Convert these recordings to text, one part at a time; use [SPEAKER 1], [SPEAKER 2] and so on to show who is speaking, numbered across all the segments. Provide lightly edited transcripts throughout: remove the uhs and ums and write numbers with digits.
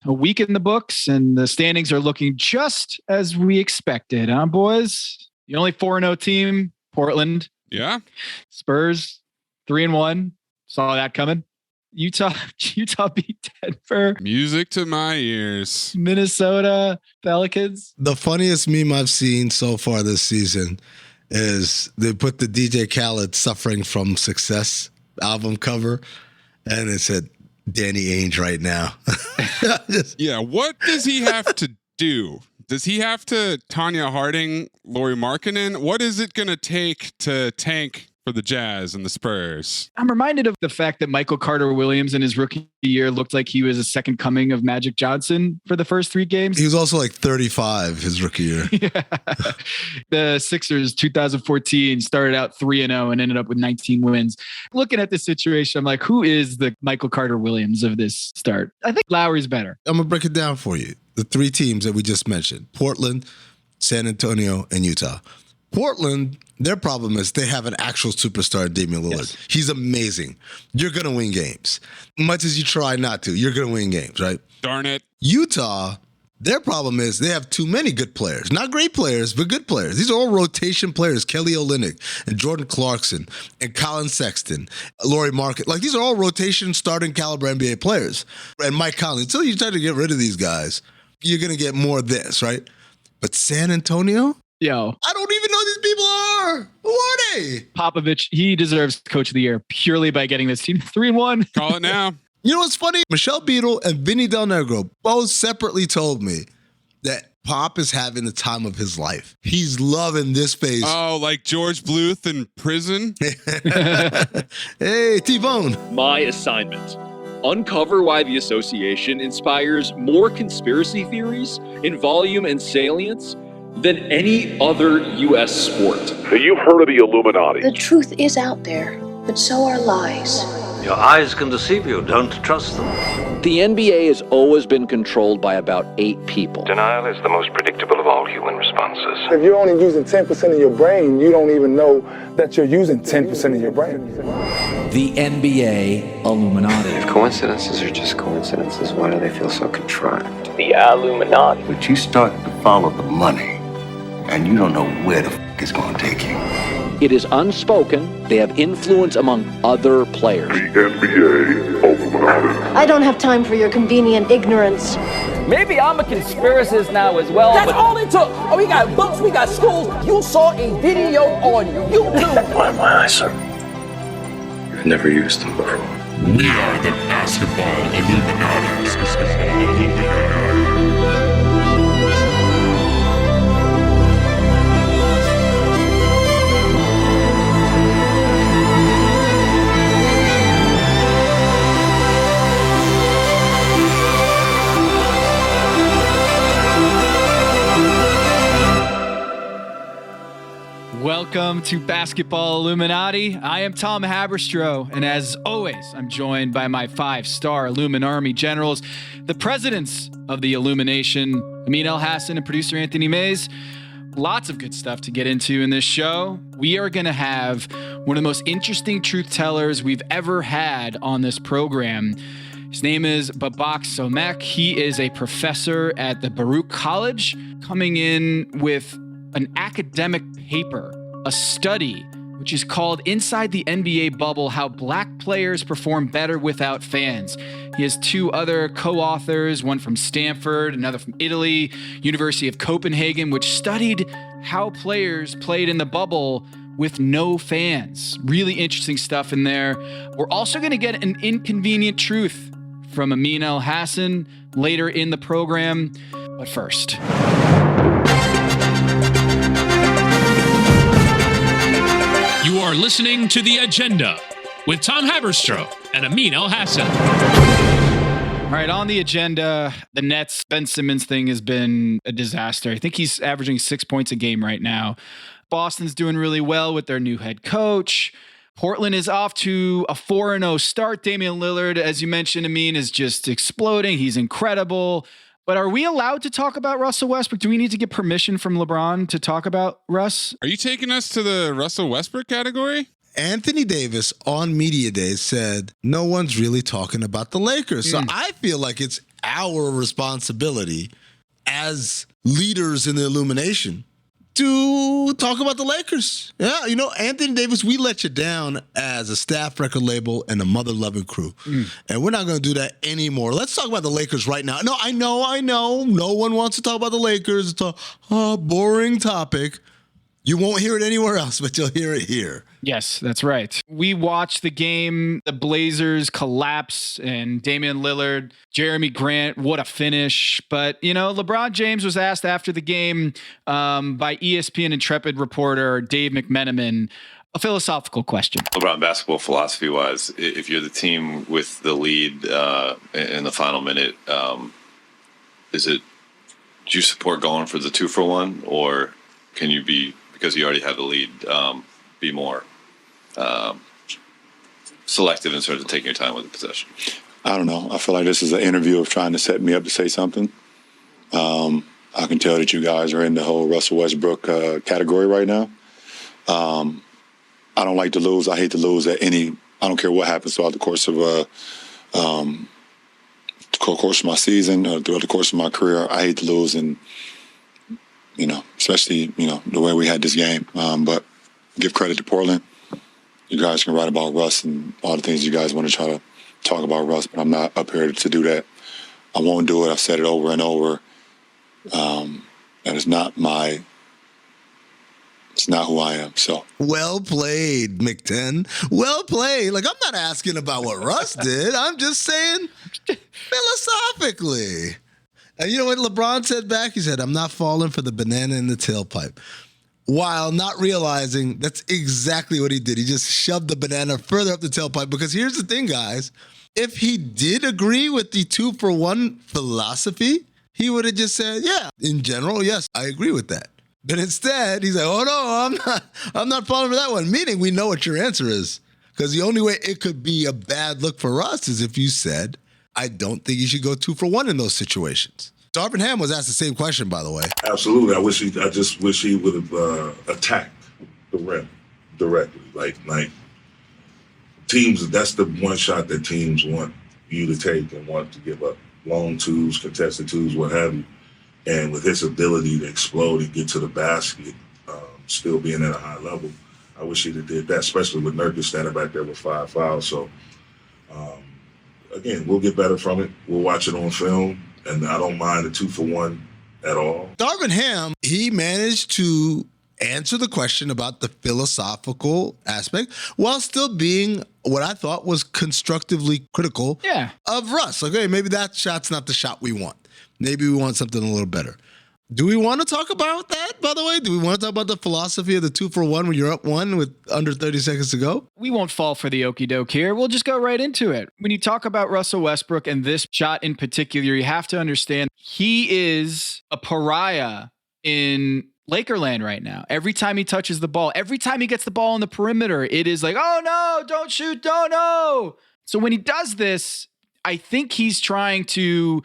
[SPEAKER 1] a week in the books, and the standings are looking just as we expected, huh, boys? The only 4-0 team, Portland.
[SPEAKER 2] Yeah.
[SPEAKER 1] Spurs, 3-1. Saw that coming. Utah beat Denver.
[SPEAKER 2] Music to my ears.
[SPEAKER 1] Minnesota, Pelicans.
[SPEAKER 3] The funniest meme I've seen so far this season is they put the DJ Khaled Suffering from Success album cover, and it said, Danny Ainge right now.
[SPEAKER 2] Yeah, what does he have to do? Does he have to Tanya Harding, Lauri Markkanen? What is it going to take to tank for the Jazz and the Spurs?
[SPEAKER 1] I'm reminded of the fact that Michael Carter-Williams in his rookie year looked like he was a second coming of Magic Johnson for the first 3 games.
[SPEAKER 3] He was also like 35 his rookie year.
[SPEAKER 1] Yeah. The Sixers 2014 started out 3-0 and ended up with 19 wins. Looking at this situation, I'm like, who is the Michael Carter-Williams of this start? I think Lowry's better.
[SPEAKER 3] I'm going to break it down for you. The 3 teams that we just mentioned, Portland, San Antonio, and Utah. Portland, their problem is they have an actual superstar, Damian Lillard. Yes. He's amazing. You're going to win games. Much as you try not to, you're going to win games, right?
[SPEAKER 2] Darn it.
[SPEAKER 3] Utah, their problem is they have too many good players. Not great players, but good players. These are all rotation players. Kelly Olynyk and Jordan Clarkson and Colin Sexton, Lauri Markkanen. Like, these are all rotation starting caliber NBA players. And Mike Conley. Until you try to get rid of these guys, you're going to get more of this, right? But San Antonio?
[SPEAKER 1] Yo,
[SPEAKER 3] I don't even know who these people are. Who are they?
[SPEAKER 1] Popovich, he deserves Coach of the Year purely by getting this team 3-1.
[SPEAKER 2] Call it now.
[SPEAKER 3] You know what's funny? Michelle Beadle and Vinny Del Negro both separately told me that Pop is having the time of his life. He's loving this phase.
[SPEAKER 2] Oh, like George Bluth in prison?
[SPEAKER 3] Hey, T-Bone.
[SPEAKER 4] My assignment. Uncover why the association inspires more conspiracy theories in volume and salience than any other U.S. sport.
[SPEAKER 5] You've heard of the Illuminati.
[SPEAKER 6] The truth is out there, but so are lies.
[SPEAKER 7] Your eyes can deceive you. Don't trust them.
[SPEAKER 4] The NBA has always been controlled by about 8 people.
[SPEAKER 8] Denial is the most predictable of all human responses.
[SPEAKER 9] If you're only using 10% of your brain, you don't even know that you're using 10% of your brain.
[SPEAKER 10] The NBA Illuminati.
[SPEAKER 8] If coincidences are just coincidences, why do they feel so contrived?
[SPEAKER 11] The Illuminati.
[SPEAKER 12] But you start to follow the money, and you don't know where the it's going to take you.
[SPEAKER 4] It is unspoken. They have influence among other players.
[SPEAKER 5] The NBA Illuminati.
[SPEAKER 6] I don't have time for your convenient ignorance.
[SPEAKER 11] Maybe I'm a conspiracist now as well.
[SPEAKER 13] That's all it took. Oh, we got books, we got schools. You saw a video on YouTube.
[SPEAKER 8] My eyes, sir. I've never used them before.
[SPEAKER 14] We are the Basketball Illuminati.
[SPEAKER 1] Welcome to Basketball Illuminati. I am Tom Haberstroh, and as always, I'm joined by my 5-star Illuminarmy generals, the presidents of the Illumination, Amin El-Hassan and producer Anthony Mays. Lots of good stuff to get into in this show. We are going to have one of the most interesting truth tellers we've ever had on this program. His name is Babak Somek. He is a professor at the Baruch College, coming in with an academic paper, a study, which is called Inside the NBA Bubble, How Black Players Perform Better Without Fans. He has 2 other co-authors, one from Stanford, another from Italy, University of Copenhagen, which studied how players played in the bubble with no fans. Really interesting stuff in there. We're also going to get an inconvenient truth from Amin El-Hassan later in the program. But first,
[SPEAKER 15] you are listening to The Agenda with Tom Haberstroh and Amin El-Hassan.
[SPEAKER 1] All right, on the agenda, the Nets, Ben Simmons thing has been a disaster. I think he's averaging 6 points a game right now. Boston's doing really well with their new head coach. Portland is off to a 4-0 start. Damian Lillard, as you mentioned, Amin, is just exploding. He's incredible. But are we allowed to talk about Russell Westbrook? Do we need to get permission from LeBron to talk about Russ?
[SPEAKER 2] Are you taking us to the Russell Westbrook category?
[SPEAKER 3] Anthony Davis on Media Day said, no one's really talking about the Lakers. So I feel like it's our responsibility as leaders in the Illumination to talk about the Lakers. Yeah, Anthony Davis, we let you down as a staff record label and a mother-loving crew. And we're not going to do that anymore. Let's talk about the Lakers right now. No, I know. No one wants to talk about the Lakers. It's a boring topic. You won't hear it anywhere else, but you'll hear it here.
[SPEAKER 1] Yes, that's right. We watched the game, the Blazers collapse, and Damian Lillard, Jeremy Grant, what a finish. But, LeBron James was asked after the game by ESPN Intrepid reporter Dave McMenamin a philosophical question.
[SPEAKER 16] LeBron, basketball philosophy-wise, if you're the team with the lead in the final minute, do you support going for the 2-for-1, or can you be, because you already have the lead, be more selective in sort of taking your time with the possession?
[SPEAKER 17] I don't know. I feel like this is an interview of trying to set me up to say something. I can tell that you guys are in the whole Russell Westbrook category right now. I don't like to lose. I hate to lose I don't care what happens throughout the course of my season or throughout the course of my career. I hate to lose, and especially the way we had this game. But give credit to Portland. You guys can write about Russ and all the things you guys want to try to talk about Russ, but I'm not up here to do that. I won't do it. I've said it over and over. That is not it's not who I am. So
[SPEAKER 3] well played, McTen. Well played. Like, I'm not asking about what Russ did. I'm just saying philosophically. And you know what LeBron said back? He said, I'm not falling for the banana in the tailpipe. While not realizing that's exactly what he did. He just shoved the banana further up the tailpipe. Because here's the thing, guys. If he did agree with the 2-for-1 philosophy, he would have just said, yeah, in general, yes, I agree with that. But instead, he's like, oh, no, I'm not falling for that one. Meaning we know what your answer is. Because the only way it could be a bad look for us is if you said, I don't think you should go 2-for-1 in those situations. Darvin Ham was asked the same question, by the way.
[SPEAKER 18] Absolutely. I just wish he would have attacked the rim directly. Like teams, that's the one shot that teams want you to take and want to give up. Long twos, contested twos, what have you. And with his ability to explode and get to the basket, still being at a high level, I wish he'd have did that, especially with Nurkic standing back there with 5 fouls. So, again, we'll get better from it. We'll watch it on film, and I don't mind the 2-for-1 at all.
[SPEAKER 3] Darvin Ham, he managed to answer the question about the philosophical aspect while still being what I thought was constructively critical of Russ. Like, hey, maybe that shot's not the shot we want. Maybe we want something a little better. Do we want to talk about that, by the way? Do we want to talk about the philosophy of the 2-for-1 when you're up 1 with under 30 seconds to go?
[SPEAKER 1] We won't fall for the okie doke here. We'll just go right into it. When you talk about Russell Westbrook and this shot in particular, you have to understand he is a pariah in Lakerland right now. Every time he touches the ball, every time he gets the ball on the perimeter, it is like, oh no, don't shoot, don't no. So when he does this, I think he's trying to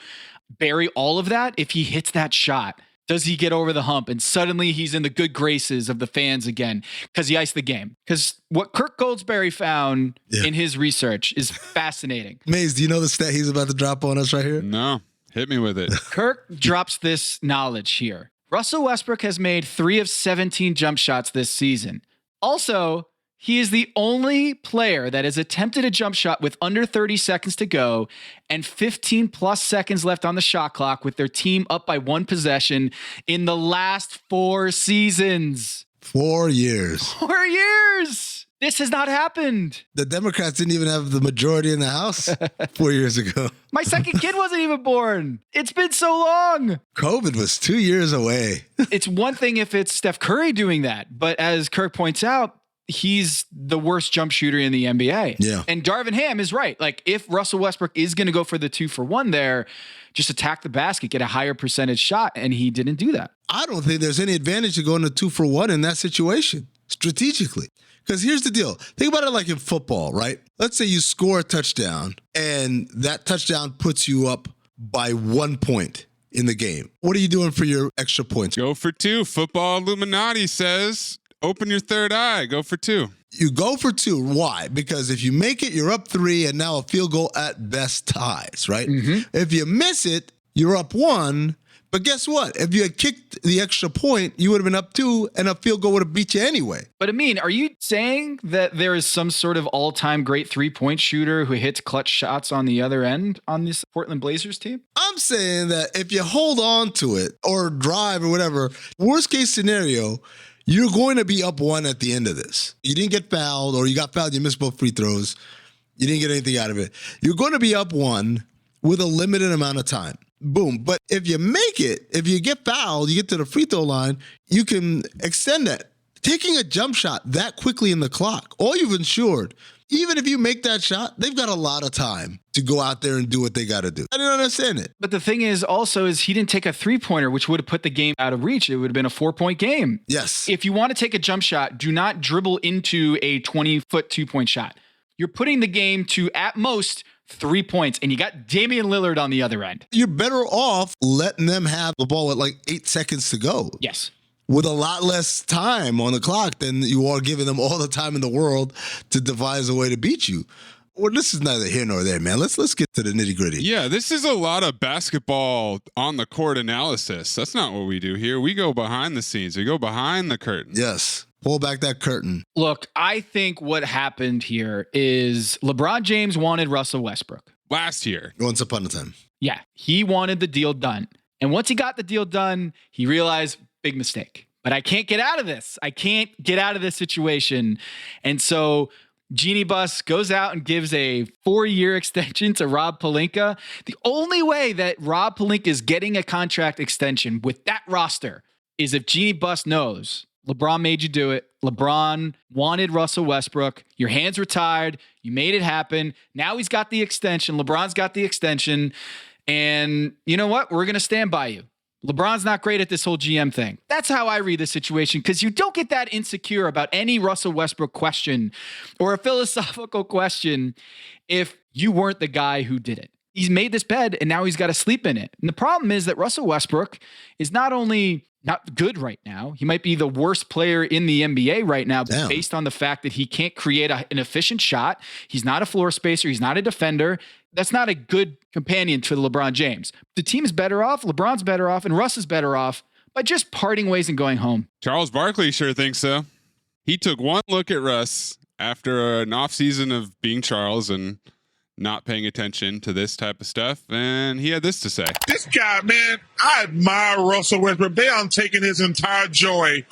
[SPEAKER 1] bury all of that. If he hits that shot, does he get over the hump and suddenly he's in the good graces of the fans again because he iced the game? Because what Kirk Goldsberry found in his research is fascinating.
[SPEAKER 3] Maze, do you know the stat he's about to drop on us right here?
[SPEAKER 2] No, hit me with it.
[SPEAKER 1] Kirk drops this knowledge here. Russell Westbrook has made 3 of 17 jump shots this season. Also, he is the only player that has attempted a jump shot with under 30 seconds to go and 15 plus seconds left on the shot clock with their team up by 1 possession in the last 4 seasons.
[SPEAKER 3] 4 years.
[SPEAKER 1] 4 years. This has not happened.
[SPEAKER 3] The Democrats didn't even have the majority in the House 4 years ago.
[SPEAKER 1] My second kid wasn't even born. It's been so long.
[SPEAKER 3] COVID was 2 years away.
[SPEAKER 1] It's one thing if it's Steph Curry doing that, but as Kirk points out, he's the worst jump shooter in the NBA.
[SPEAKER 3] Yeah.
[SPEAKER 1] And Darvin Ham is right. Like, if Russell Westbrook is going to go for the 2-for-1 there, just attack the basket, get a higher percentage shot, and he didn't do that.
[SPEAKER 3] I don't think there's any advantage to going to 2-for-1 in that situation, strategically. Because here's the deal. Think about it like in football, right? Let's say you score a touchdown, and that touchdown puts you up by 1 point in the game. What are you doing for your extra points?
[SPEAKER 2] Go for 2. Football Illuminati says Open your third eye. Go for 2.
[SPEAKER 3] You go for 2. Why? Because if you make it, you're up 3, and now a field goal at best ties, right? If you miss it, you're up 1. But guess what? If you had kicked the extra point, you would have been up 2, and a field goal would have beat you anyway.
[SPEAKER 1] But Amin, are you saying that there is some sort of all-time great 3-point shooter who hits clutch shots on the other end on this Portland Blazers team?
[SPEAKER 3] I'm saying that if you hold on to it or drive or whatever, worst case scenario, you're going to be up 1 at the end of this. You didn't get fouled, or you got fouled, you missed both free throws. You didn't get anything out of it. You're going to be up 1 with a limited amount of time. Boom. But if you make it, if you get fouled, you get to the free throw line, you can extend that. Taking a jump shot that quickly in the clock, all you've ensured, even if you make that shot, they've got a lot of time to go out there and do what they got to do. I don't understand it.
[SPEAKER 1] But the thing is also is he didn't take a 3-pointer, which would have put the game out of reach. It would have been a 4-point game.
[SPEAKER 3] Yes.
[SPEAKER 1] If you want to take a jump shot, do not dribble into a 20-foot 2-point shot. You're putting the game to, at most, 3 points, and you got Damian Lillard on the other end.
[SPEAKER 3] You're better off letting them have the ball with like 8 seconds to go.
[SPEAKER 1] Yes.
[SPEAKER 3] With a lot less time on the clock than you are giving them all the time in the world to devise a way to beat you. Well, this is neither here nor there, man. Let's get to the nitty gritty.
[SPEAKER 2] Yeah, this is a lot of basketball on the court analysis. That's not what we do here. We go behind the scenes. We go behind the curtain.
[SPEAKER 3] Yes. Pull back that curtain.
[SPEAKER 1] Look, I think what happened here is LeBron James wanted Russell Westbrook.
[SPEAKER 2] Last year.
[SPEAKER 3] Once upon a time.
[SPEAKER 1] Yeah, he wanted the deal done. And once he got the deal done, he realized, big mistake. But I can't get out of this. I can't get out of this situation. And so Genie Bus goes out and gives a 4-year extension to Rob Pelinka. The only way that Rob Pelinka is getting a contract extension with that roster is if Genie Bus knows LeBron made you do it. LeBron wanted Russell Westbrook. Your hands were tied. You made it happen. Now he's got the extension. LeBron's got the extension. And you know what? We're going to stand by you. LeBron's not great at this whole GM thing. That's how I read the situation, because you don't get that insecure about any Russell Westbrook question or a philosophical question if you weren't the guy who did it. He's made this bed and now he's got to sleep in it. And the problem is that Russell Westbrook is not only not good right now, he might be the worst player in the NBA right now.
[SPEAKER 3] Damn.
[SPEAKER 1] Based on the fact that he can't create an efficient shot. He's not a floor spacer. He's not a defender. That's not a good companion to LeBron James. The team is better off, LeBron's better off, and Russ is better off by just parting ways and going home.
[SPEAKER 2] Charles Barkley sure thinks so. He took one look at Russ after an offseason of being Charles and not paying attention to this type of stuff, and he had this to say.
[SPEAKER 19] This guy, man, I admire Russell Westbrook. They are taking his entire joy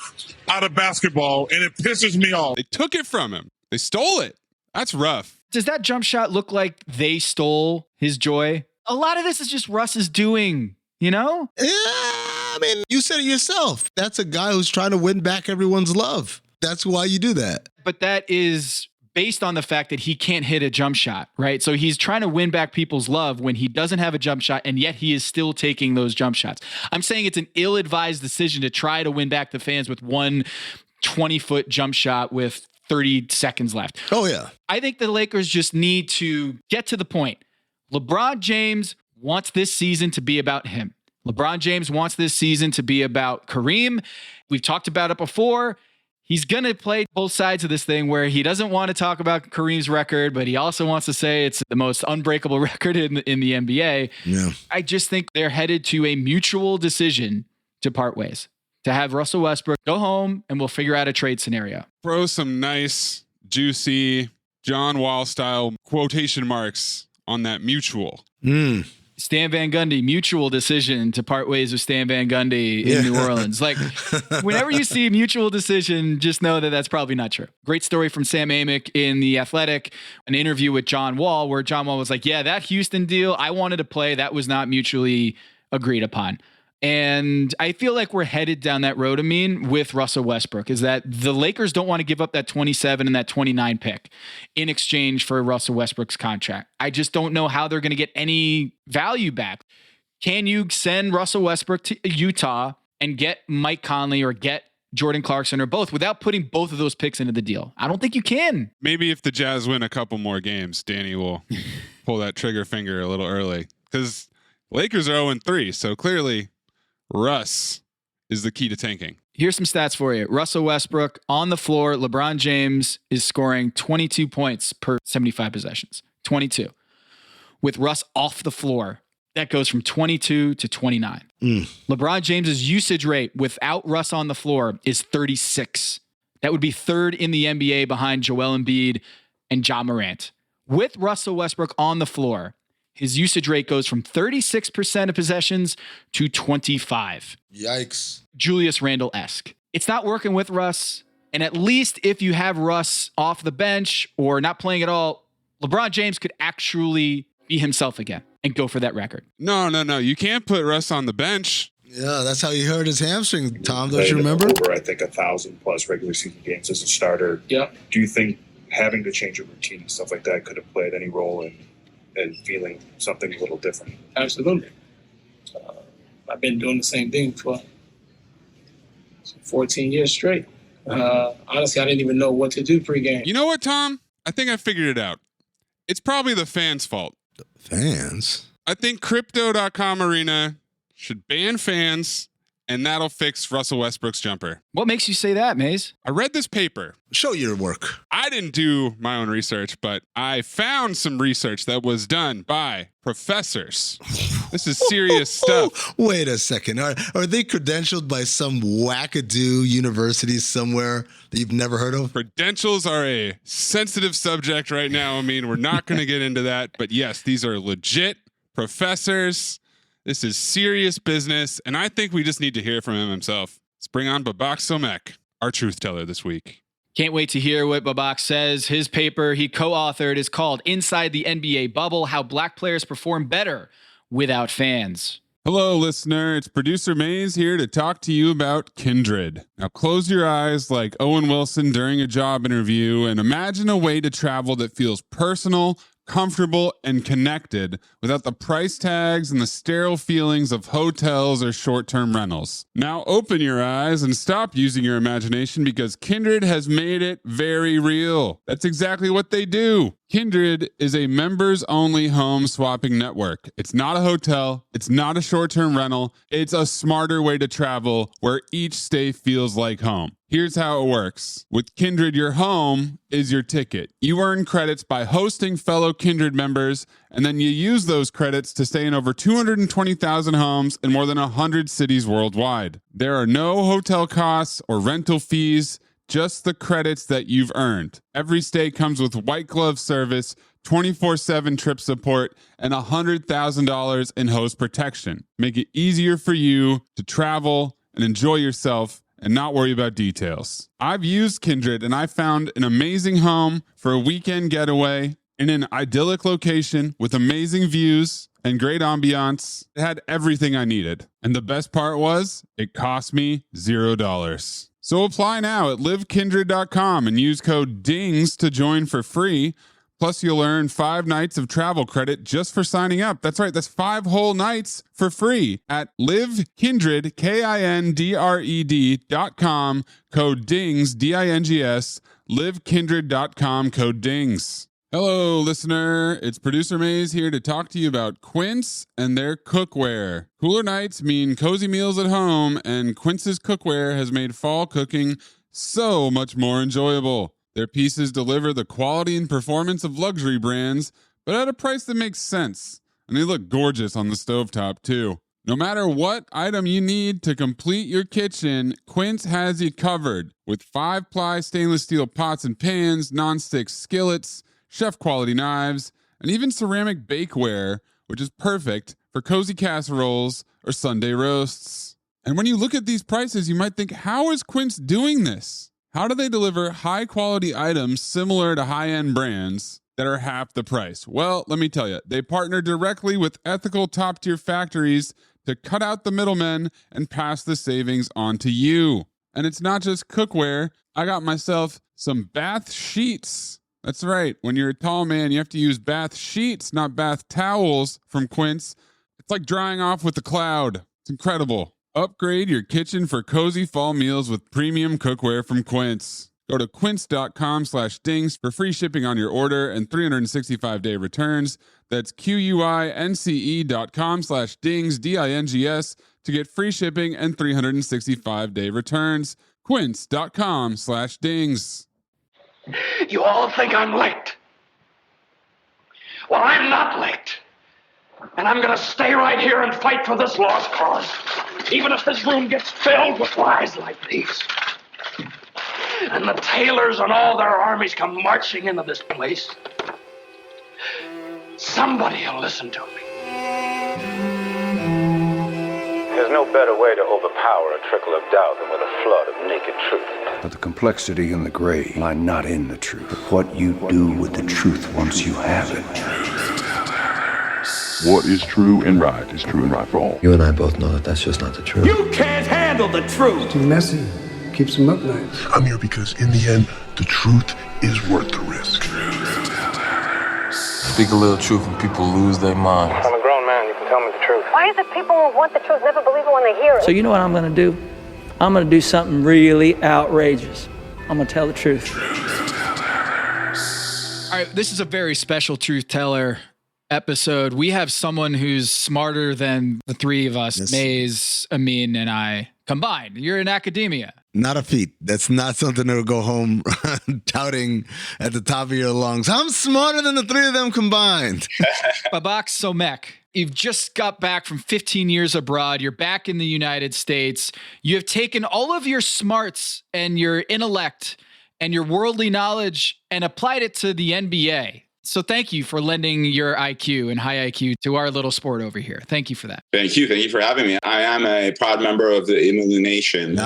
[SPEAKER 19] out of basketball, and it pisses me off.
[SPEAKER 2] They took it from him. They stole it. That's rough.
[SPEAKER 1] Does that jump shot look like they stole his joy? A lot of this is just Russ's doing, you know?
[SPEAKER 3] Yeah, I mean, you said it yourself. That's a guy who's trying to win back everyone's love. That's why you do that.
[SPEAKER 1] But that is based on the fact that he can't hit a jump shot, right? So he's trying to win back people's love when he doesn't have a jump shot, and yet he is still taking those jump shots. I'm saying it's an ill-advised decision to try to win back the fans with one 20-foot jump shot with 30 seconds left.
[SPEAKER 3] Oh, yeah.
[SPEAKER 1] I think the Lakers just need to get to the point. LeBron James wants this season to be about him. LeBron James wants this season to be about Kareem. We've talked about it before. He's going to play both sides of this thing where he doesn't want to talk about Kareem's record, but he also wants to say it's the most unbreakable record in the NBA.
[SPEAKER 3] Yeah.
[SPEAKER 1] I just think they're headed to a mutual decision to part ways, to have Russell Westbrook go home and we'll figure out a trade scenario.
[SPEAKER 2] Throw some nice, juicy John Wall style quotation marks on that mutual.
[SPEAKER 1] Stan Van Gundy, mutual decision to part ways with Stan Van Gundy in New Orleans. Like, whenever you see mutual decision, just know that that's probably not true. Great story from Sam Amick in The Athletic, an interview with John Wall, where John Wall was like, yeah, that Houston deal, I wanted to play. That was not mutually agreed upon. And I feel like we're headed down that road, Amin, with Russell Westbrook, is that the Lakers don't want to give up that 27 and that 29 pick in exchange for Russell Westbrook's contract. I just don't know how they're going to get any value back. Can you send Russell Westbrook to Utah and get Mike Conley or get Jordan Clarkson or both without putting both of those picks into the deal? I don't think you can.
[SPEAKER 2] Maybe if the Jazz win a couple more games, Danny will pull that trigger finger a little early, because Lakers are 0-3, so clearly Russ is the key to tanking.
[SPEAKER 1] Here's some stats for you. Russell Westbrook on the floor. LeBron James is scoring 22 points per 75 possessions. 22. With Russ off the floor, that goes from 22 to 29. LeBron James's usage rate without Russ on the floor is 36. That would be third in the NBA behind Joel Embiid and Ja Morant. With Russell Westbrook on the floor, his usage rate goes from 36% of possessions to 25.
[SPEAKER 3] Yikes.
[SPEAKER 1] Julius Randle-esque. It's not working with Russ. And at least if you have Russ off the bench or not playing at all, LeBron James could actually be himself again and go for that record.
[SPEAKER 2] No. You can't put Russ on the bench.
[SPEAKER 3] Yeah, that's how he hurt his hamstring, Tom. Don't you remember?
[SPEAKER 20] Over, I think, 1,000+ regular season games as a starter.
[SPEAKER 11] Yeah.
[SPEAKER 20] Do you think having to change a routine and stuff like that could have played any role in feeling something a little different?
[SPEAKER 11] Absolutely. I've been doing the same thing for 14 years straight. Honestly, I didn't even know what to do pregame.
[SPEAKER 2] You know what, Tom? I think I figured it out. It's probably the fans' fault.
[SPEAKER 3] Fans?
[SPEAKER 2] I think Crypto.com Arena should ban fans, and that'll fix Russell Westbrook's jumper.
[SPEAKER 1] What makes you say that, Maze?
[SPEAKER 2] I read this paper.
[SPEAKER 3] Show your work.
[SPEAKER 2] I didn't do my own research, but I found some research that was done by professors. This is serious stuff.
[SPEAKER 3] Wait a second. Are they credentialed by some wackadoo university somewhere that you've never heard of?
[SPEAKER 2] Credentials are a sensitive subject right now. I mean, we're not going to get into that. But yes, these are legit professors. This is serious business. And I think we just need to hear from him himself. Let's bring on Babak Somek, our truth teller this week.
[SPEAKER 1] Can't wait to hear what Babak says. His paper he co-authored is called Inside the NBA Bubble, How Black Players Perform Better Without Fans.
[SPEAKER 2] Hello, listener. It's producer Maze here to talk to you about Kindred. Now close your eyes like Owen Wilson during a job interview and imagine a way to travel that feels personal, comfortable, and connected without the price tags and the sterile feelings of hotels or short-term rentals. Now open your eyes and stop using your imagination because Kindred has made it very real. That's exactly what they do. Kindred is a members-only home swapping network. It's not a hotel. It's not a short-term rental. It's a smarter way to travel where each stay feels like home. Here's how it works. With Kindred, your home is your ticket. You earn credits by hosting fellow Kindred members, and then you use those credits to stay in over 220,000 homes in more than 100 cities worldwide. There are no hotel costs or rental fees, just the credits that you've earned. Every stay comes with white glove service, 24/7 trip support, and $100,000 in host protection. Make it easier for you to travel and enjoy yourself and not worry about details. I've used Kindred and I found an amazing home for a weekend getaway in an idyllic location with amazing views and great ambiance. It had everything I needed. And the best part was, it cost me $0. So apply now at livekindred.com and use code DINGS to join for free. Plus, you'll earn 5 nights of travel credit just for signing up. That's right, that's 5 whole nights for free at livekindred, KINDRED.com, code DINGS, DINGS, livekindred.com, code DINGS. Hello, listener. It's producer Maze here to talk to you about Quince and their cookware. Cooler nights mean cozy meals at home, and Quince's cookware has made fall cooking so much more enjoyable. Their pieces deliver the quality and performance of luxury brands, but at a price that makes sense. And they look gorgeous on the stovetop, too. No matter what item you need to complete your kitchen, Quince has you covered. With 5-ply stainless steel pots and pans, nonstick skillets, chef-quality knives, and even ceramic bakeware, which is perfect for cozy casseroles or Sunday roasts. And when you look at these prices, you might think, how is Quince doing this? How do they deliver high-quality items similar to high-end brands that are half the price? Well, let me tell you, they partner directly with ethical top-tier factories to cut out the middlemen and pass the savings on to you. And it's not just cookware. I got myself some bath sheets. That's right. When you're a tall man, you have to use bath sheets, not bath towels from Quince. It's like drying off with the cloud. It's incredible. Upgrade your kitchen for cozy fall meals with premium cookware from Quince. Go to quince.com/dings for free shipping on your order and 365-day returns. That's QUINCE.com/dings, DINGS, to get free shipping and 365-day returns. Quince.com/dings.
[SPEAKER 12] You all think I'm late. Well, I'm not late. And I'm going to stay right here and fight for this lost cause, even if this room gets filled with lies like these. And the Taylors and all their armies come marching into this place. Somebody will listen to me.
[SPEAKER 21] There's no better way to overpower a trickle of doubt than with a flood of naked truth.
[SPEAKER 22] But the complexity and the gray lie not in the truth, but what you do with the truth once you have it.
[SPEAKER 14] What is true and right is true and right for all.
[SPEAKER 8] You and I both know that that's just not the truth.
[SPEAKER 13] You can't handle the truth.
[SPEAKER 23] Too messy. Keeps them up nights.
[SPEAKER 14] I'm here because in the end, the truth is worth the risk.
[SPEAKER 24] Speak a little truth and people lose their minds.
[SPEAKER 8] I'm a grown man. You can tell me the truth.
[SPEAKER 6] Why is it people who want the truth never believe it when they hear it?
[SPEAKER 25] So you know what I'm going to do? I'm going to do something really outrageous. I'm going to tell the truth.
[SPEAKER 1] All right, this is a very special truth teller episode. We have someone who's smarter than the three of us, Maze, Amin, and I combined. You're in academia.
[SPEAKER 3] Not a feat. That's not something that'll go home touting at the top of your lungs. I'm smarter than the three of them combined.
[SPEAKER 1] Babak Somek, you've just got back from 15 years abroad. You're back in the United States. You have taken all of your smarts and your intellect and your worldly knowledge and applied it to the NBA. So thank you for lending your IQ and high IQ to our little sport over here. Thank you for that.
[SPEAKER 26] Thank you. Thank you for having me. I am a proud member of the Illumination.
[SPEAKER 3] There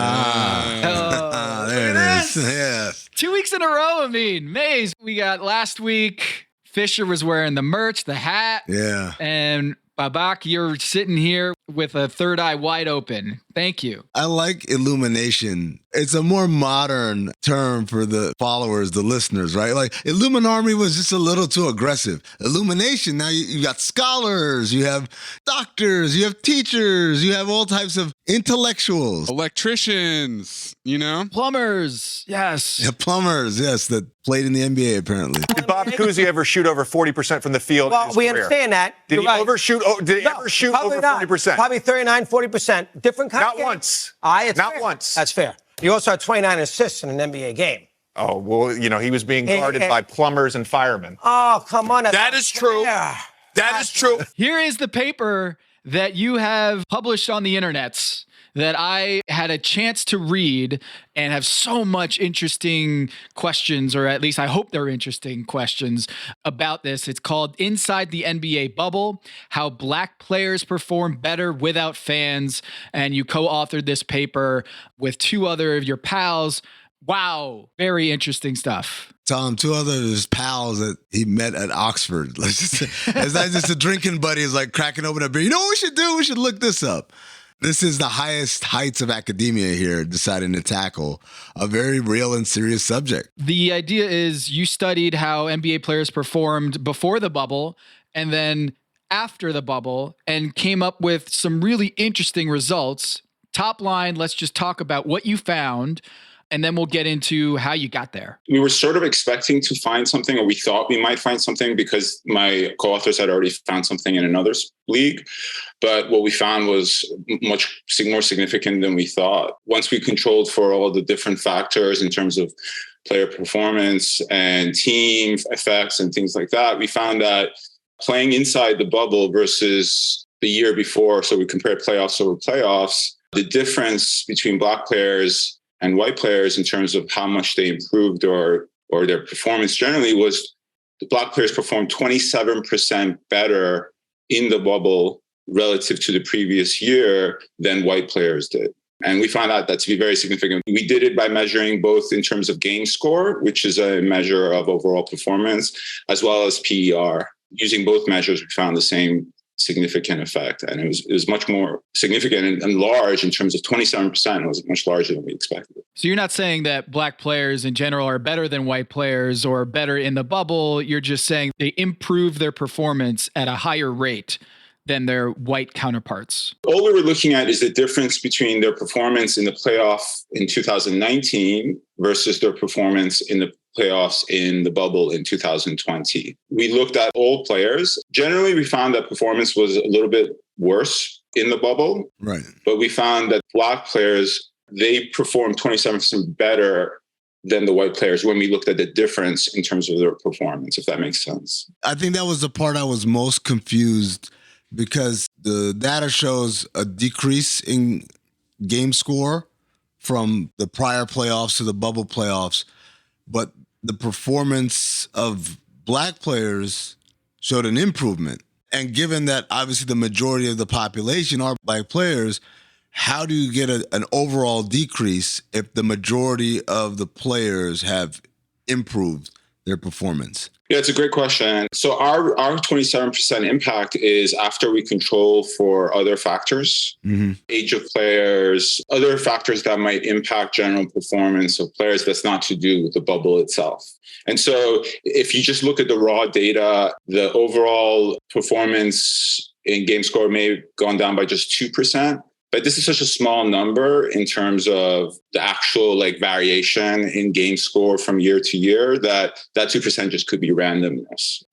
[SPEAKER 3] it is. Yes.
[SPEAKER 1] 2 weeks in a row, I mean. Maze, we got last week. Fisher was wearing the merch, the hat.
[SPEAKER 3] Yeah.
[SPEAKER 1] And Babak, you're sitting here with a third eye wide open. Thank you.
[SPEAKER 3] I like Illumination. It's a more modern term for the followers, the listeners, right? Like Illuminarmy was just a little too aggressive. Illumination, now you got scholars, you have doctors, you have teachers, you have all types of intellectuals.
[SPEAKER 2] Electricians, you know?
[SPEAKER 1] Plumbers, yes.
[SPEAKER 3] Yeah, plumbers, yes, that played in the NBA apparently.
[SPEAKER 27] Did Bob Cousy ever shoot over 40% from the field?
[SPEAKER 13] Well, we understand that.
[SPEAKER 27] Did he
[SPEAKER 13] right.
[SPEAKER 27] overshoot? Did he ever shoot over 40%?
[SPEAKER 13] Probably 39, 40%. Different kind
[SPEAKER 27] Not
[SPEAKER 13] of game.
[SPEAKER 27] once.
[SPEAKER 13] Not
[SPEAKER 27] fair.
[SPEAKER 13] once. That's fair. He also had 29 assists in an NBA game.
[SPEAKER 27] Oh, well, you know, he was being guarded by plumbers and firemen.
[SPEAKER 13] Oh, come on.
[SPEAKER 27] That is true. That is true.
[SPEAKER 1] Here is the paper that you have published on the internets that I had a chance to read and have so much interesting questions, or at least I hope they're interesting questions about this. It's called Inside the NBA Bubble, How Black Players Perform Better Without Fans. And you co-authored this paper with two other of your pals. Wow. Very interesting stuff.
[SPEAKER 3] Tom, two other of his pals that he met at Oxford. It's not just a drinking buddy is like cracking open a beer. You know what we should do? We should look this up. This is the highest heights of academia here, deciding to tackle a very real and serious subject.
[SPEAKER 1] The idea is you studied how NBA players performed before the bubble and then after the bubble and came up with some really interesting results. Top line, let's just talk about what you found, and then we'll get into how you got there.
[SPEAKER 26] We were sort of expecting to find something, or we thought we might find something because my co-authors had already found something in another league. But what we found was much more significant than we thought. Once we controlled for all the different factors in terms of player performance and team effects and things like that, we found that playing inside the bubble versus the year before, so we compared playoffs over playoffs, the difference between black players and white players in terms of how much they improved or their performance generally was the black players performed 27% better in the bubble relative to the previous year than white players did. And we found out that to be very significant. We did it by measuring both in terms of game score, which is a measure of overall performance, as well as PER. Using both measures, we found the same significant effect. And it was much more significant and large in terms of 27%. It was much larger than we expected.
[SPEAKER 1] So you're not saying that black players in general are better than white players or better in the bubble. You're just saying they improve their performance at a higher rate than their white counterparts?
[SPEAKER 26] All we were looking at is the difference between their performance in the playoff in 2019 versus their performance in the playoffs in the bubble in 2020. We looked at all players. Generally, we found that performance was a little bit worse in the bubble.
[SPEAKER 3] Right.
[SPEAKER 26] But we found that Black players, they performed 27% better than the white players when we looked at the difference in terms of their performance, if that makes sense.
[SPEAKER 3] I think that was the part I was most confused, because the data shows a decrease in game score from the prior playoffs to the bubble playoffs, but the performance of Black players showed an improvement. And given that obviously the majority of the population are Black players, how do you get an overall decrease if the majority of the players have improved their performance?
[SPEAKER 26] Yeah, it's a great question. So our 27% impact is after we control for other factors, age of players, other factors that might impact general performance of players that's not to do with the bubble itself. And so if you just look at the raw data, the overall performance in game score may have gone down by just 2%. But this is such a small number in terms of the actual variation in game score from year to year that 2% just could be randomness.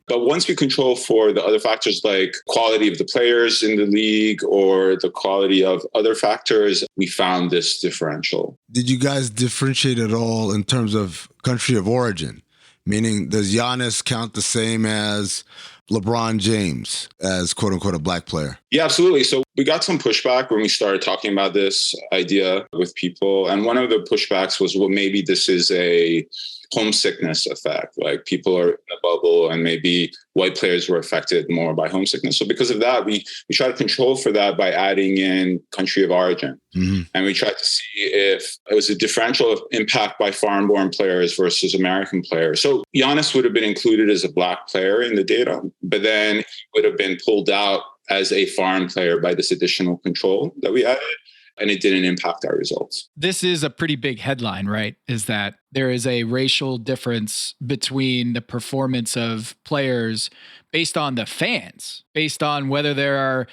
[SPEAKER 26] But once we control for the other factors like quality of the players in the league or the quality of other factors, we found this differential.
[SPEAKER 3] Did you guys differentiate at all in terms of country of origin? Meaning, does Giannis count the same as LeBron James as quote unquote a Black player?
[SPEAKER 26] Yeah, absolutely. So we got some pushback when we started talking about this idea with people. And one of the pushbacks was, well, maybe this is a homesickness effect. Like people are in a bubble and maybe white players were affected more by homesickness. So because of that, we try to control for that by adding in country of origin. And we tried to see if it was a differential of impact by foreign-born players versus American players. So Giannis would have been included as a Black player in the data, but then he would have been pulled out as a foreign player by this additional control that we added. And it didn't impact our results.
[SPEAKER 1] This is a pretty big headline, right? Is that there is a racial difference between the performance of players based on the fans, based on whether there are,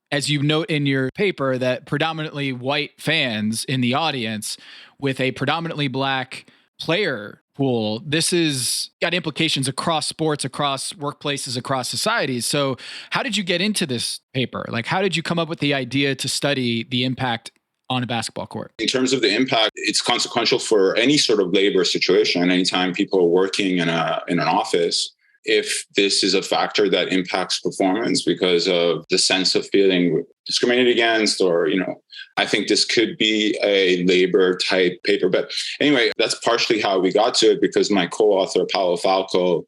[SPEAKER 1] as you note in your paper, that predominantly white fans in the audience with a predominantly Black player pool. This is got implications across sports, across workplaces, across societies. So how did you get into this paper? Like, how did you come up with the idea to study the impact on a basketball court?
[SPEAKER 26] In terms of the impact, it's consequential for any sort of labor situation. Anytime people are working in an office, if this is a factor that impacts performance because of the sense of feeling discriminated against, or, I think this could be a labor type paper. But anyway, that's partially how we got to it, because my co-author, Paolo Falco,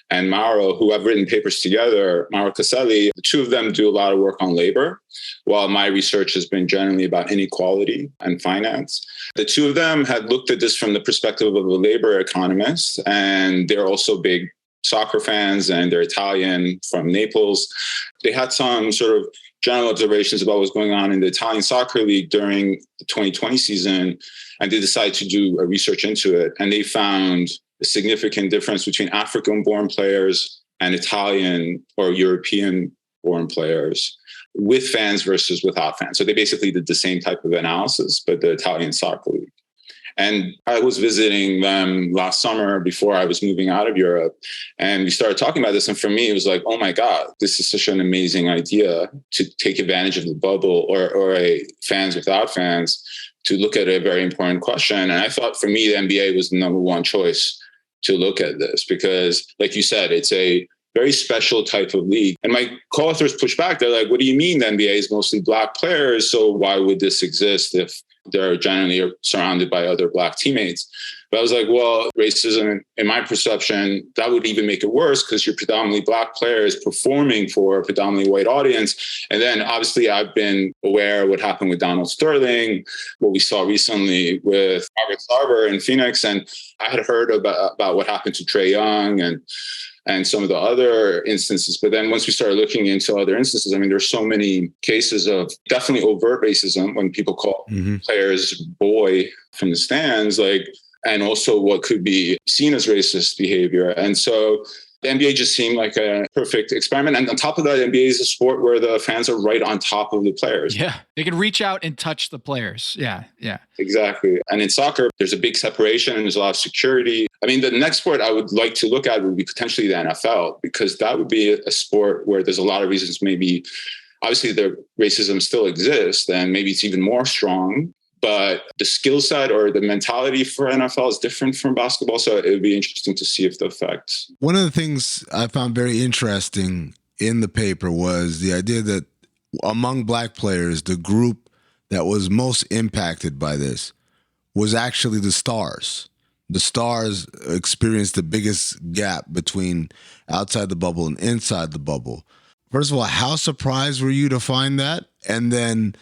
[SPEAKER 26] and Mauro, who have written papers together, Mauro Caselli, the two of them do a lot of work on labor, while my research has been generally about inequality and finance. The two of them had looked at this from the perspective of a labor economist, and they're also big soccer fans, and they're Italian from Naples. They had some sort of general observations about what's going on in the Italian soccer league during the 2020 season, and they decided to do a research into it. And they found a significant difference between African-born players and Italian or European-born players with fans versus without fans. So they basically did the same type of analysis, but the Italian soccer league. And I was visiting them last summer before I was moving out of Europe. And we started talking about this. And for me, it was like, oh my God, this is such an amazing idea to take advantage of the bubble or a fans without fans to look at a very important question. And I thought for me, the NBA was the number one choice to look at this because, like you said, it's a very special type of league. And my co-authors push back. They're like, what do you mean the NBA is mostly Black players? So why would this exist if they're generally surrounded by other Black teammates? But I was like, well, racism, in my perception, that would even make it worse because you're predominantly Black players performing for a predominantly white audience. And then obviously I've been aware of what happened with Donald Sterling, what we saw recently with Margaret Sarver in Phoenix. And I had heard about what happened to Trae Young and some of the other instances. But then once we started looking into other instances, I mean, there's so many cases of definitely overt racism when people call players boy from the stands, and also what could be seen as racist behavior. And so The NBA just seemed like a perfect experiment. And on top of that, NBA is a sport where the fans are right on top of the players.
[SPEAKER 1] Yeah. They can reach out and touch the players. Yeah. Yeah.
[SPEAKER 26] Exactly. And in soccer, there's a big separation and there's a lot of security. I mean, the next sport I would like to look at would be potentially the NFL, because that would be a sport where there's a lot of reasons. Maybe, obviously, the racism still exists, and maybe it's even more strong. But the skill set or the mentality for NFL is different from basketball. So it would be interesting to see if the effect.
[SPEAKER 3] One of the things I found very interesting in the paper was the idea that among black players, the group that was most impacted by this was actually the stars. The stars experienced the biggest gap between outside the bubble and inside the bubble. First of all, how surprised were you to find that? And then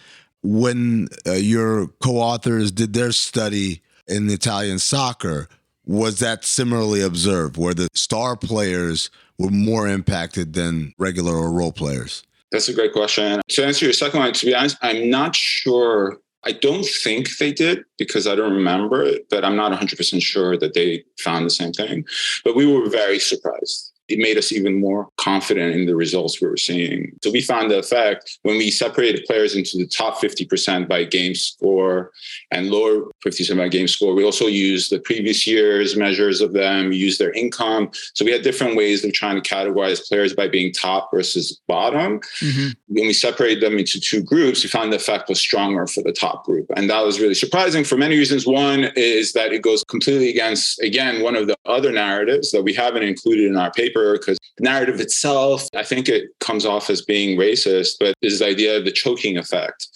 [SPEAKER 3] when your co-authors did their study in Italian soccer, was that similarly observed, where the star players were more impacted than regular or role players?
[SPEAKER 26] That's a great question. To answer your second one, to be honest, I'm not sure. I don't think they did, because I don't remember it, but I'm not 100% sure that they found the same thing. But we were very surprised. It made us even more confident in the results we were seeing. So we found the effect when we separated players into the top 50% by game score and lower 50% by game score. We also used the previous year's measures of them, we used their income. So we had different ways of trying to categorize players by being top versus bottom. Mm-hmm. When we separated them into two groups, we found the effect was stronger for the top group. And that was really surprising for many reasons. One is that it goes completely against, again, one of the other narratives that we haven't included in our paper, because the narrative itself, I think it comes off as being racist, but this idea of the choking effect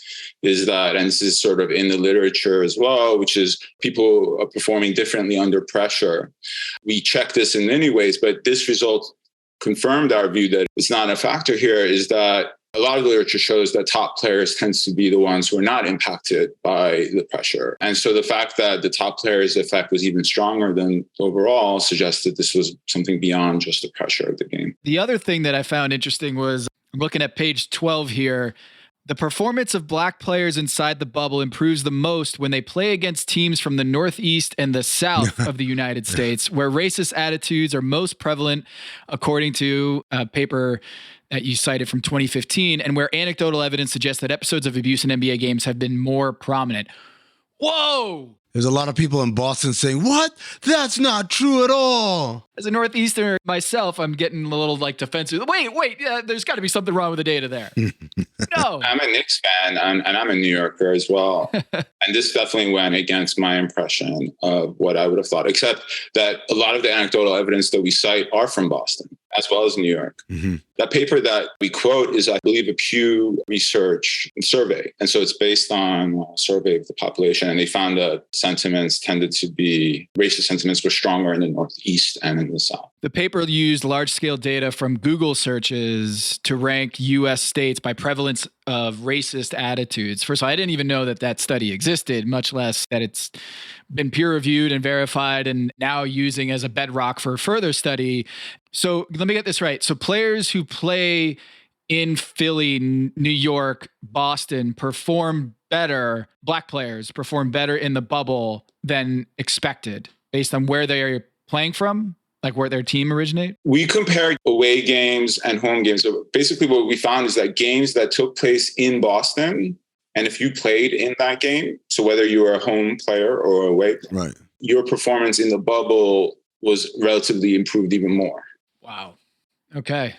[SPEAKER 26] is that, and this is sort of in the literature as well, which is people are performing differently under pressure. We check this in many ways, but this result confirmed our view that it's not a factor here, is that a lot of the literature shows that top players tends to be the ones who are not impacted by the pressure. And so the fact that the top players' effect was even stronger than overall suggests that this was something beyond just the pressure of the game.
[SPEAKER 1] The other thing that I found interesting was, I'm looking at page 12 here, the performance of black players inside the bubble improves the most when they play against teams from the Northeast and the South of the United States, where racist attitudes are most prevalent, according to a paper that you cited from 2015, and where anecdotal evidence suggests that episodes of abuse in NBA games have been more prominent. Whoa!
[SPEAKER 3] There's a lot of people in Boston saying, what? That's not true at all.
[SPEAKER 1] As a Northeasterner myself, I'm getting a little defensive. Wait, there's got to be something wrong with the data there. No.
[SPEAKER 26] I'm a Knicks fan, and I'm a New Yorker as well. And this definitely went against my impression of what I would have thought, except that a lot of the anecdotal evidence that we cite are from Boston, as well as New York. Mm-hmm. That paper that we quote is, I believe, a Pew Research survey. And so it's based on a survey of the population. And they found that racist sentiments were stronger in the Northeast and in the South.
[SPEAKER 1] The paper used large-scale data from Google searches to rank U.S. states by prevalence of racist attitudes. First of all, I didn't even know that study existed, much less that it's been peer-reviewed and verified and now using as a bedrock for further study. So let me get this right. So players who play in Philly, New York, Boston perform better, black players perform better in the bubble than expected based on where they are playing from? Like where their team originate?
[SPEAKER 26] We compared away games and home games. So basically what we found is that games that took place in Boston, and if you played in that game, so whether you were a home player or away,
[SPEAKER 3] right,
[SPEAKER 26] your performance in the bubble was relatively improved even more.
[SPEAKER 1] Wow. Okay.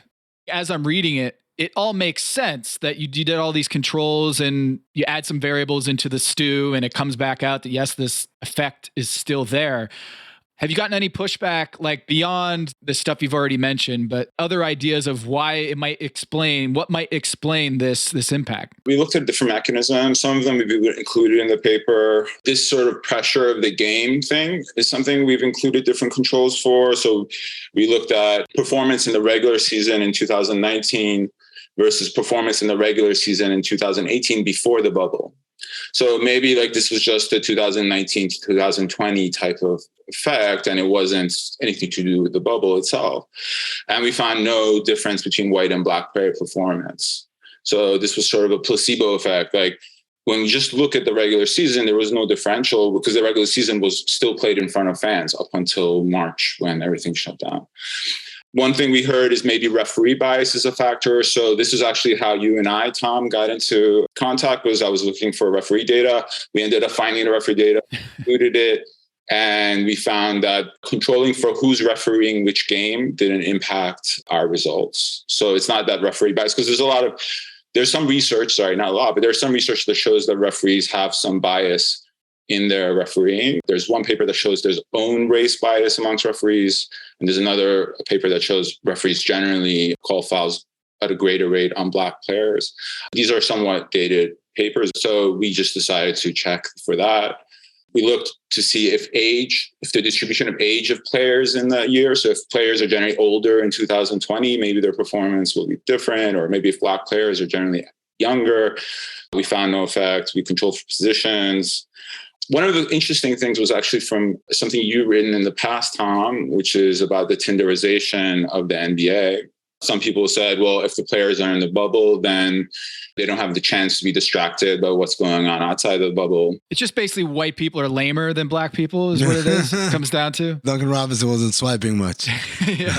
[SPEAKER 1] As I'm reading it, it all makes sense that you did all these controls and you add some variables into the stew and it comes back out that, yes, this effect is still there. Have you gotten any pushback, like beyond the stuff you've already mentioned, but other ideas of why it might explain, what might explain this impact?
[SPEAKER 26] We looked at different mechanisms. Some of them we've included in the paper. This sort of pressure of the game thing is something we've included different controls for. So we looked at performance in the regular season in 2019 versus performance in the regular season in 2018 before the bubble. So maybe like this was just a 2019 to 2020 type of effect, and it wasn't anything to do with the bubble itself. And we found no difference between white and black player performance. So this was sort of a placebo effect. Like when you just look at the regular season, there was no differential because the regular season was still played in front of fans up until March when everything shut down. One thing we heard is maybe referee bias is a factor. So this is actually how you and I, Tom, got into contact. Was I was looking for referee data. We ended up finding the referee data, included it, and we found that controlling for who's refereeing which game didn't impact our results. So it's not that referee bias, because there's some research, sorry, not a lot, but there's some research that shows that referees have some bias in their refereeing. There's one paper that shows there's own race bias amongst referees. And there's another paper that shows referees generally call fouls at a greater rate on Black players. These are somewhat dated papers. So we just decided to check for that. We looked to see if the distribution of age of players in that year. So if players are generally older in 2020, maybe their performance will be different. Or maybe if Black players are generally younger, we found no effect. We controlled for positions. One of the interesting things was actually from something you've written in the past, Tom, which is about the Tinderization of the NBA. Some people said, well, if the players are in the bubble, then they don't have the chance to be distracted by what's going on outside the bubble.
[SPEAKER 1] It's just basically white people are lamer than Black people is what it is. It comes down to.
[SPEAKER 3] Duncan Robinson wasn't swiping much.
[SPEAKER 1] Yeah.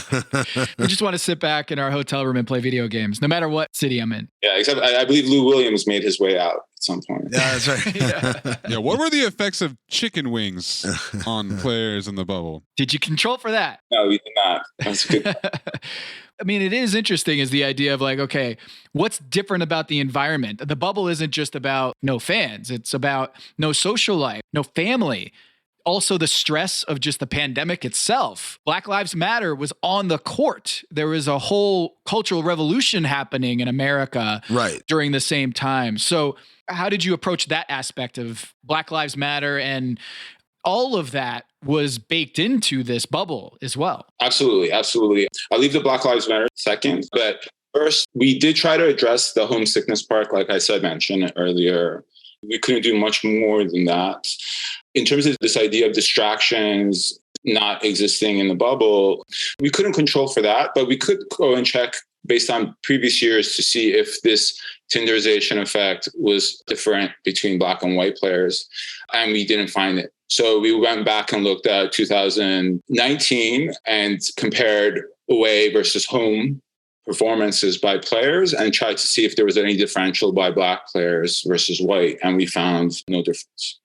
[SPEAKER 1] We just want to sit back in our hotel room and play video games, no matter what city I'm in.
[SPEAKER 26] Yeah, except I believe Lou Williams made his way out at some point.
[SPEAKER 3] Yeah, that's right.
[SPEAKER 2] Yeah, what were the effects of chicken wings on players in the bubble?
[SPEAKER 1] Did you control for that?
[SPEAKER 26] No, we did not. That's good.
[SPEAKER 1] I mean, it is interesting is the idea of like, okay, what's different about the environment? The bubble isn't just about no fans. It's about no social life, no family. Also the stress of just the pandemic itself. Black Lives Matter was on the court. There was a whole cultural revolution happening in America during the same time. So how did you approach that aspect of Black Lives Matter, and all of that was baked into this bubble as well?
[SPEAKER 26] Absolutely. Absolutely. I'll leave the Black Lives Matter second, but first, we did try to address the homesickness part, like I mentioned earlier. We couldn't do much more than that. In terms of this idea of distractions not existing in the bubble, we couldn't control for that, but we could go and check based on previous years to see if this Tinderization effect was different between Black and white players, and we didn't find it. So we went back and looked at 2019 and compared away versus home performances by players and tried to see if there was any differential by Black players versus white, and we found no difference.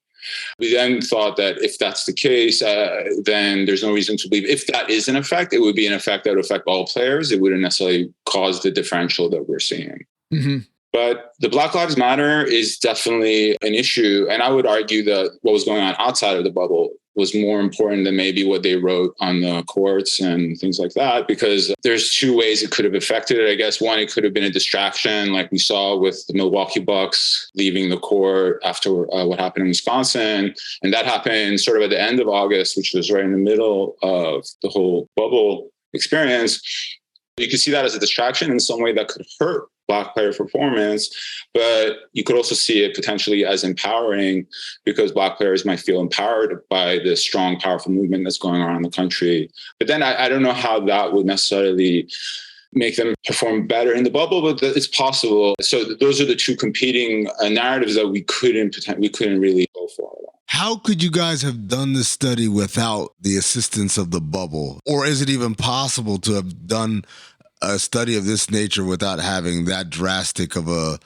[SPEAKER 26] We then thought that if that's the case, then there's no reason to believe if that is an effect, it would be an effect that would affect all players. It wouldn't necessarily cause the differential that we're seeing.
[SPEAKER 1] Mm-hmm.
[SPEAKER 26] But the Black Lives Matter is definitely an issue. And I would argue that what was going on outside of the bubble was more important than maybe what they wrote on the courts and things like that, because there's two ways it could have affected it. I guess one, it could have been a distraction like we saw with the Milwaukee Bucks leaving the court after what happened in Wisconsin. And that happened sort of at the end of August, which was right in the middle of the whole bubble experience. You could see that as a distraction in some way that could hurt Black player performance, but you could also see it potentially as empowering because Black players might feel empowered by the strong, powerful movement that's going on around the country. But then I don't know how that would necessarily make them perform better in the bubble, but it's possible. So those are the two competing narratives that we couldn't really go for.
[SPEAKER 3] How could you guys have done this study without the assistance of the bubble? Or is it even possible to have done a study of this nature without having that drastic of a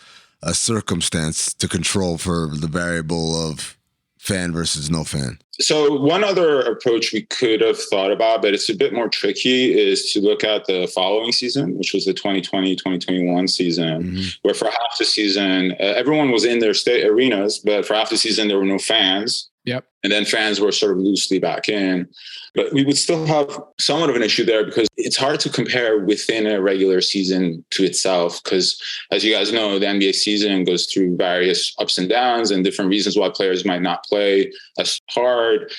[SPEAKER 3] circumstance to control for the variable of fan versus no fan?
[SPEAKER 26] So one other approach we could have thought about, but it's a bit more tricky, is to look at the following season, which was the 2020-2021 season, where for half the season, everyone was in their state arenas, but for half the season, there were no fans.
[SPEAKER 1] Yep.
[SPEAKER 26] And then fans were sort of loosely back in. But we would still have somewhat of an issue there because it's hard to compare within a regular season to itself. Because as you guys know, the NBA season goes through various ups and downs and different reasons why players might not play as hard.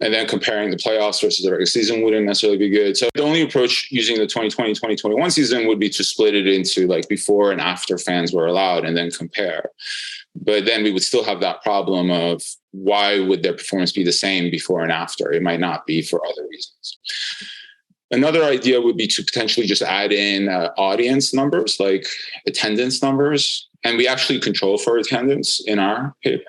[SPEAKER 26] And then comparing the playoffs versus the regular season wouldn't necessarily be good. So the only approach using the 2020-2021 season would be to split it into like before and after fans were allowed and then compare. But then we would still have that problem of why would their performance be the same before and after? It might not be for other reasons. Another idea would be to potentially just add in audience numbers, like attendance numbers. And we actually control for attendance in our paper.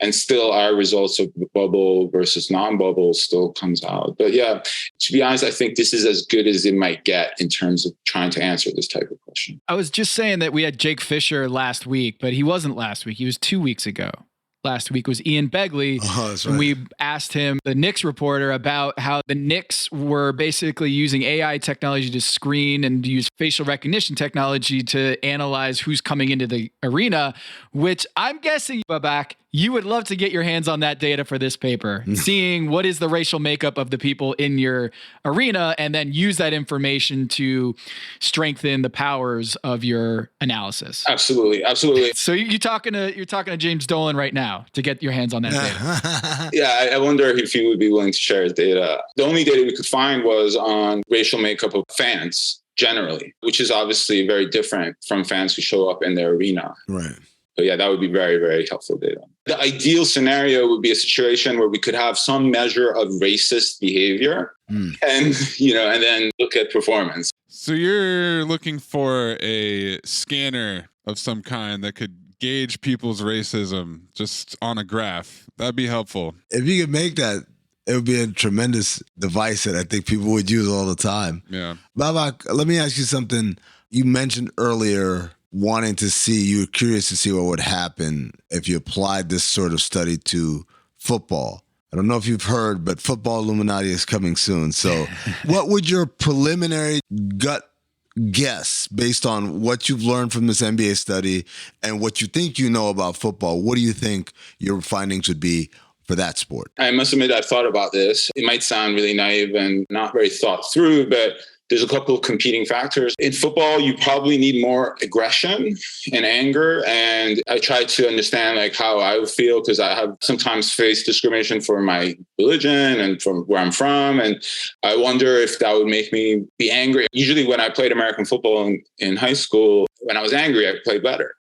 [SPEAKER 26] And still our results of bubble versus non-bubble still comes out. But yeah, to be honest, I think this is as good as it might get in terms of trying to answer this type of question.
[SPEAKER 1] I was just saying that we had Jake Fisher last week, but he wasn't last week. He was 2 weeks ago. Last week was Ian Begley.
[SPEAKER 3] That's
[SPEAKER 1] And
[SPEAKER 3] right.
[SPEAKER 1] we asked him, the Knicks reporter, about how the Knicks were basically using AI technology to screen and use facial recognition technology to analyze who's coming into the arena, which I'm guessing, Babak, you would love to get your hands on that data for this paper, seeing what is the racial makeup of the people in your arena, and then use that information to strengthen the powers of your analysis.
[SPEAKER 26] Absolutely. Absolutely.
[SPEAKER 1] So you're talking to James Dolan right now to get your hands on that data.
[SPEAKER 26] Yeah, I wonder if he would be willing to share his data. The only data we could find was on racial makeup of fans generally, which is obviously very different from fans who show up in their arena.
[SPEAKER 3] Right.
[SPEAKER 26] But yeah, that would be very, very helpful data. The ideal scenario would be a situation where we could have some measure of racist behavior and then look at performance.
[SPEAKER 2] So you're looking for a scanner of some kind that could gauge people's racism just on a graph. That'd be helpful.
[SPEAKER 3] If you could make that, it would be a tremendous device that I think people would use all the time.
[SPEAKER 2] Yeah.
[SPEAKER 3] Babak, let me ask you something. You mentioned earlier you were curious to see what would happen if you applied this sort of study to football. I don't know if you've heard, but Football Illuminati is coming soon. So what would your preliminary gut guess, based on what you've learned from this NBA study and what you think you know about football, what do you think your findings would be for that sport?
[SPEAKER 26] I must admit, I've thought about this. It might sound really naive and not very thought through, but there's a couple of competing factors. In football, you probably need more aggression and anger. And I try to understand how I would feel, because I have sometimes faced discrimination for my religion and from where I'm from. And I wonder if that would make me be angry. Usually when I played American football in high school, when I was angry, I played better.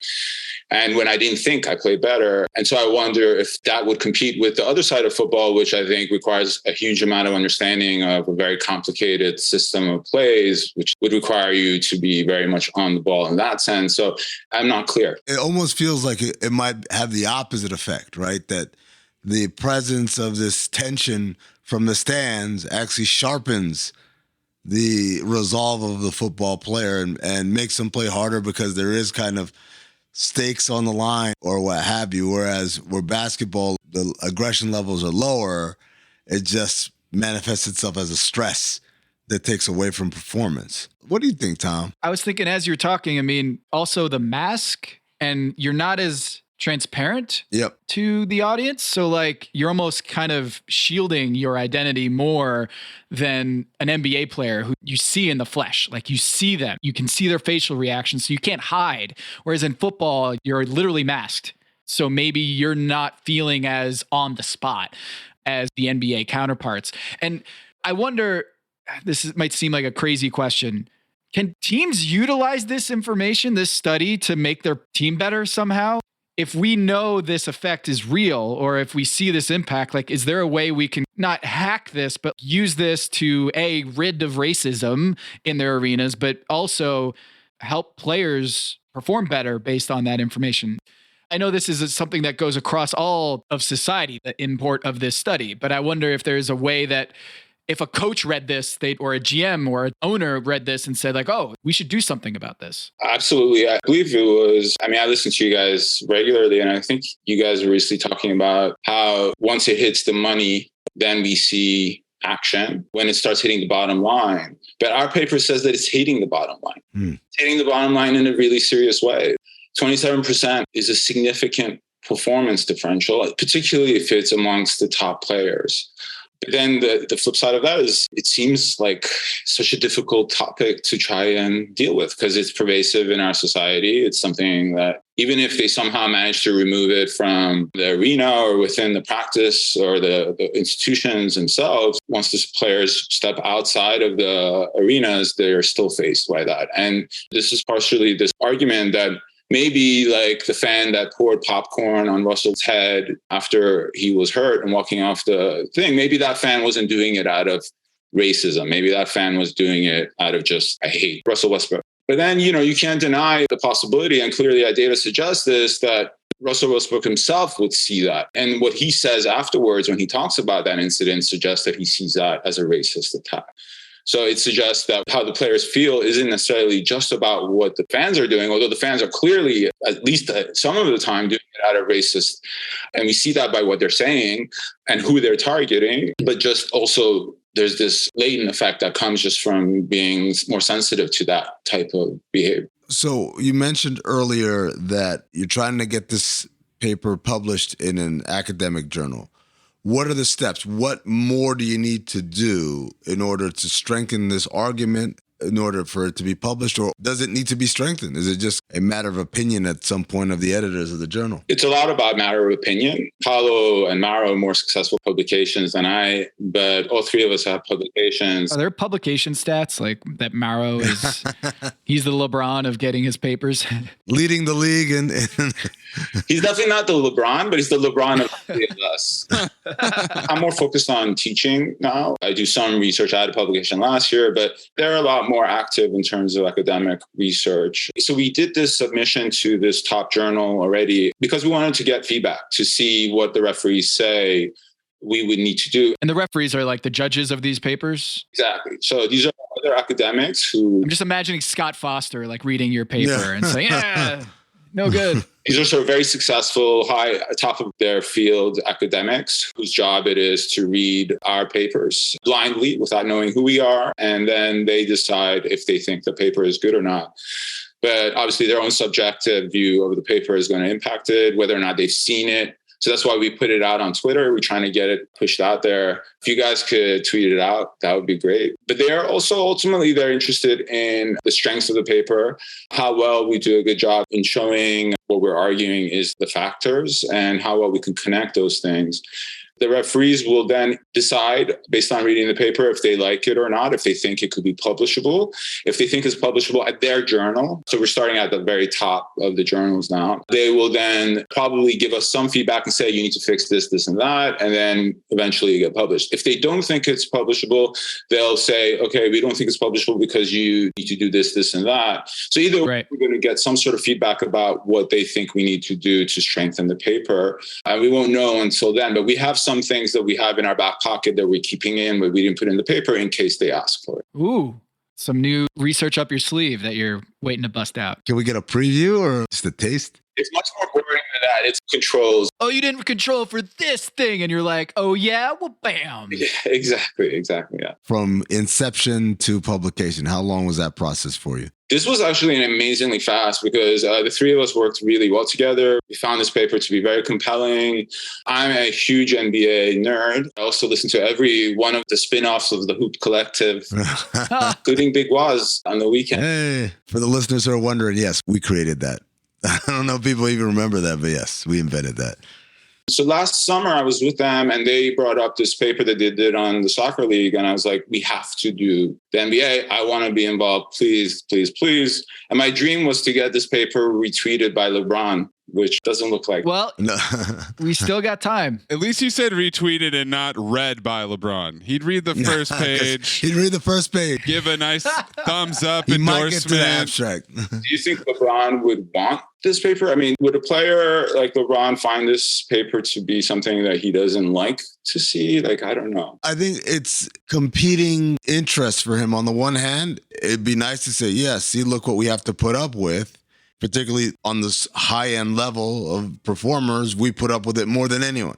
[SPEAKER 26] And when I didn't think, I played better. And so I wonder if that would compete with the other side of football, which I think requires a huge amount of understanding of a very complicated system of plays, which would require you to be very much on the ball in that sense. So I'm not clear.
[SPEAKER 3] It almost feels like it might have the opposite effect, right? That the presence of this tension from the stands actually sharpens the resolve of the football player and makes them play harder, because there is kind of stakes on the line or what have you. Whereas where basketball, the aggression levels are lower, it just manifests itself as a stress that takes away from performance. What do you think, Tom?
[SPEAKER 1] I was thinking as you're talking, also the mask, and you're not as transparent to the audience. So you're almost kind of shielding your identity more than an NBA player who you see in the flesh. You see them, you can see their facial reactions, so you can't hide. Whereas in football, you're literally masked. So maybe you're not feeling as on the spot as the NBA counterparts. And I wonder, might seem like a crazy question, can teams utilize this information, this study, to make their team better somehow? If we know this effect is real, or if we see this impact, is there a way we can not hack this, but use this to rid of racism in their arenas, but also help players perform better based on that information? I know this is something that goes across all of society, the import of this study, but I wonder if there's a way that if a coach read this, or a GM or an owner read this and said oh, we should do something about this.
[SPEAKER 26] Absolutely. I believe it was, I listen to you guys regularly, and I think you guys were recently talking about how once it hits the money, then we see action when it starts hitting the bottom line. But our paper says that it's hitting the bottom line. It's hitting the bottom line in a really serious way. 27% is a significant performance differential, particularly if it's amongst the top players. But then the flip side of that is it seems like such a difficult topic to try and deal with, because it's pervasive in our society. It's something that even if they somehow manage to remove it from the arena or within the practice or the institutions themselves, once the players step outside of the arenas, they're still faced by that. And this is partially this argument that maybe the fan that poured popcorn on Russell's head after he was hurt and walking off the thing, maybe that fan wasn't doing it out of racism. Maybe that fan was doing it out of just, I hate Russell Westbrook. But then, you can't deny the possibility, and clearly our data suggests this, that Russell Westbrook himself would see that. And what he says afterwards when he talks about that incident suggests that he sees that as a racist attack. So it suggests that how the players feel isn't necessarily just about what the fans are doing, although the fans are clearly, at least some of the time, doing it out of racist. And we see that by what they're saying and who they're targeting, but just also there's this latent effect that comes just from being more sensitive to that type of behavior.
[SPEAKER 3] So you mentioned earlier that you're trying to get this paper published in an academic journal. What are the steps? What more do you need to do in order to strengthen this argument, in order for it to be published? Or does it need to be strengthened? Is it just a matter of opinion at some point of the editors of the journal?
[SPEAKER 26] It's a lot about matter of opinion. Paulo and Mauro are more successful publications than I, but all three of us have publications.
[SPEAKER 1] Are there publication stats like that Mauro is, he's the LeBron of getting his papers?
[SPEAKER 3] Leading the league. And
[SPEAKER 26] He's definitely not the LeBron, but he's the LeBron of the three of us. I'm more focused on teaching now. I do some research. I had a publication last year, but they're a lot more active in terms of academic research. So we did this submission to this top journal already because we wanted to get feedback to see what the referees say we would need to do.
[SPEAKER 1] And the referees are like the judges of these papers?
[SPEAKER 26] Exactly. So these are other academics who...
[SPEAKER 1] I'm just imagining Scott Foster like reading your paper and saying, no good.
[SPEAKER 26] These are sort of very successful, high, top of their field academics whose job it is to read our papers blindly without knowing who we are. And then they decide if they think the paper is good or not. But obviously their own subjective view of the paper is going to impact it, whether or not they've seen it. So that's why we put it out on Twitter. We're trying to get it pushed out there. If you guys could tweet it out, that would be great. But they are also ultimately, they're interested in the strengths of the paper, how well we do a good job in showing what we're arguing is the factors and how well we can connect those things. The referees will then decide, based on reading the paper, if they like it or not, if they think it could be publishable, if they think it's publishable at their journal. So we're starting at the very top of the journals now. They will then probably give us some feedback and say, you need to fix this, this, and that, and then eventually get published. If they don't think it's publishable, they'll say, okay, we don't think it's publishable because you need to do this, this, and that. So either we're going to get some sort of feedback about what they think we need to do to strengthen the paper. And we won't know until then, but we have some things that we have in our back pocket that we're keeping in, but we didn't put in the paper in case they ask for it.
[SPEAKER 1] Ooh, some new research up your sleeve that you're waiting to bust out.
[SPEAKER 3] Can we get a preview or just a taste?
[SPEAKER 26] It's much more boring than that. It's controls.
[SPEAKER 1] Oh, you didn't control for this thing. And you're like, oh yeah, well, bam.
[SPEAKER 26] Yeah, exactly, yeah.
[SPEAKER 3] From inception to publication, how long was that process for you?
[SPEAKER 26] This was actually an amazingly fast because the three of us worked really well together. We found this paper to be very compelling. I'm a huge NBA nerd. I also listen to every one of the spin-offs of the Hoop Collective, including Big Waz on the weekend.
[SPEAKER 3] Hey, for the listeners who are wondering, yes, we created that. I don't know if people even remember that, but yes, we invented that.
[SPEAKER 26] So last summer I was with them and they brought up this paper that they did on the soccer league. And I was like, we have to do the NBA. I want to be involved. Please, please, please. And my dream was to get this paper retweeted by LeBron, which doesn't look like.
[SPEAKER 1] Well, we still got time.
[SPEAKER 2] At least you said retweeted and not read by LeBron. He'd read the first page.
[SPEAKER 3] He'd read the first page.
[SPEAKER 2] Give a nice thumbs up
[SPEAKER 3] he
[SPEAKER 2] endorsement.
[SPEAKER 3] might get to the abstract.
[SPEAKER 26] Do you think LeBron would want this paper? I mean, would a player like LeBron find this paper to be something that he doesn't like to see? Like, I don't know.
[SPEAKER 3] I think it's competing interests for him. On the one hand, it'd be nice to say, yeah, see, look what we have to put up with. Particularly on this high-end level of performers, we put up with it more than anyone.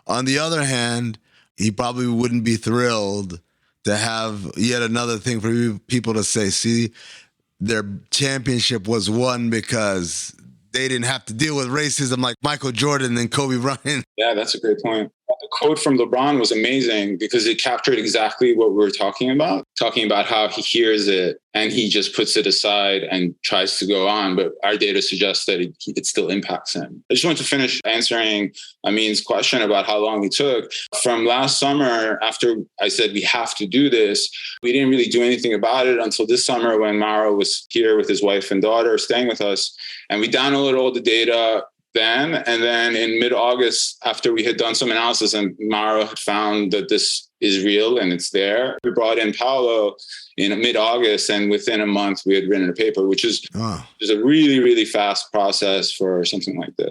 [SPEAKER 3] On the other hand, he probably wouldn't be thrilled to have yet another thing for people to say, see, their championship was won because they didn't have to deal with racism like Michael Jordan and Kobe Bryant.
[SPEAKER 26] Yeah, that's a great point. The quote from LeBron was amazing because it captured exactly what we were talking about how he hears it and he just puts it aside and tries to go on. But our data suggests that it still impacts him. I just want to finish answering Amin's question about how long it took. From last summer, after I said we have to do this, we didn't really do anything about it until this summer when Mauro was here with his wife and daughter staying with us. And we downloaded all the data. then. And then in mid-August, after we had done some analysis and Mauro had found that this is real and it's there, we brought in Paolo in mid-August, and within a month we had written a paper, which is a really, really fast process for something like this.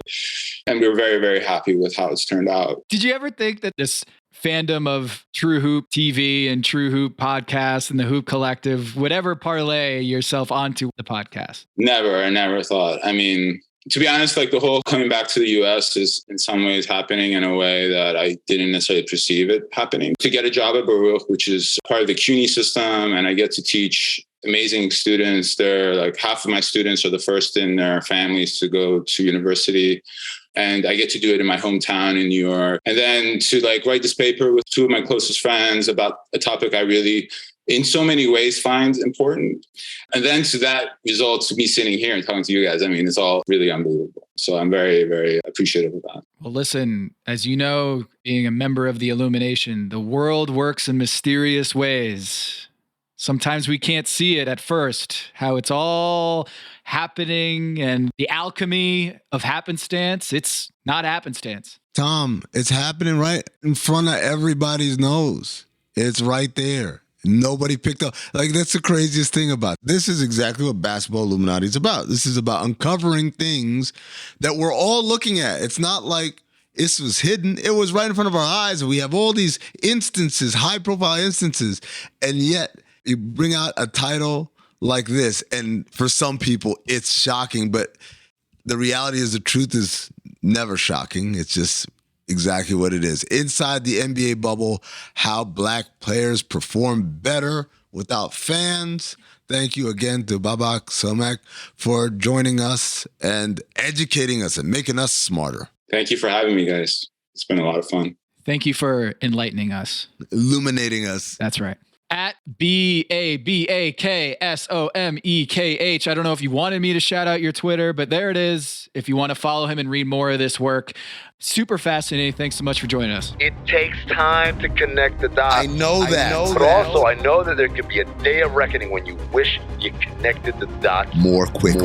[SPEAKER 26] And we were very, very happy with how it's turned out.
[SPEAKER 1] Did you ever think that this fandom of True Hoop TV and True Hoop podcast and the Hoop Collective would ever parlay yourself onto the podcast?
[SPEAKER 26] Never. I never thought. I mean, to be honest, like the whole coming back to the US is in some ways happening in a way that I didn't necessarily perceive it happening. To get a job at Baruch, which is part of the CUNY system, and I get to teach amazing students. They're like half of my students are the first in their families to go to university. And I get to do it in my hometown in New York. And then to like write this paper with two of my closest friends about a topic I really, in so many ways, find important. And then to that results me sitting here and talking to you guys. I mean, it's all really unbelievable. So I'm very, very appreciative of that.
[SPEAKER 1] Well, listen, as you know, being a member of the Illumination, the world works in mysterious ways. Sometimes we can't see it at first, how it's all happening and the alchemy of happenstance. It's not happenstance.
[SPEAKER 3] Tom, it's happening right in front of everybody's nose. It's right there. Nobody picked up. Like, that's the craziest thing about it. This is exactly what Basketball Illuminati is about. This is about uncovering things that we're all looking at. It's not like this was hidden. It was right in front of our eyes. And we have all these instances, high-profile instances, and yet you bring out a title like this, and for some people, it's shocking, but the reality is the truth is never shocking. It's just exactly what it is. Inside the NBA bubble, how black players perform better without fans. Thank you again to Babak Somek for joining us and educating us and making us smarter.
[SPEAKER 26] Thank you for having me, guys. It's been a lot of fun.
[SPEAKER 1] Thank you for enlightening us.
[SPEAKER 3] Illuminating us.
[SPEAKER 1] That's right. At BABAKSOMEKH. I don't know if you wanted me to shout out your Twitter, but there it is. If you want to follow him and read more of this work, super fascinating. Thanks so much for joining us.
[SPEAKER 4] It takes time to connect the dots.
[SPEAKER 3] I know that.
[SPEAKER 4] But also, I know that there could be a day of reckoning when you wish you connected the dots
[SPEAKER 3] more quick.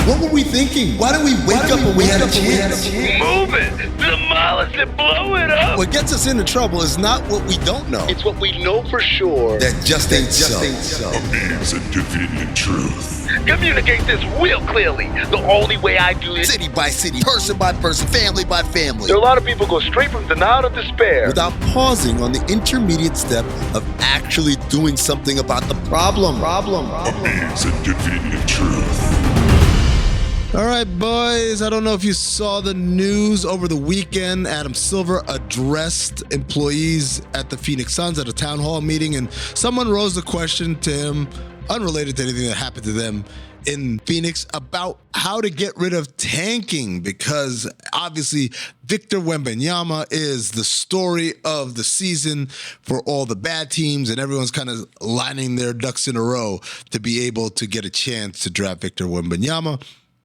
[SPEAKER 3] What were we thinking? Why didn't we wake up when we had a chance?
[SPEAKER 4] Move it! Demolish it! Blow it up!
[SPEAKER 3] What gets us into trouble is not what we don't know.
[SPEAKER 4] It's what we know for sure.
[SPEAKER 3] That just ain't so.
[SPEAKER 14] Amin's Inconvenient Truth.
[SPEAKER 4] Communicate this real clearly. The only way I do it.
[SPEAKER 3] City by city, person by person, family by family.
[SPEAKER 4] There are a lot of people go straight from denial to despair.
[SPEAKER 3] Without pausing on the intermediate step of actually doing something about the problem.
[SPEAKER 14] Amin's Inconvenient Truth.
[SPEAKER 3] All right, boys, I don't know if you saw the news over the weekend. Adam Silver addressed employees at the Phoenix Suns at a town hall meeting, and someone rose the question to him, unrelated to anything that happened to them in Phoenix, about how to get rid of tanking, because obviously Victor Wembanyama is the story of the season for all the bad teams, and everyone's kind of lining their ducks in a row to be able to get a chance to draft Victor Wembanyama.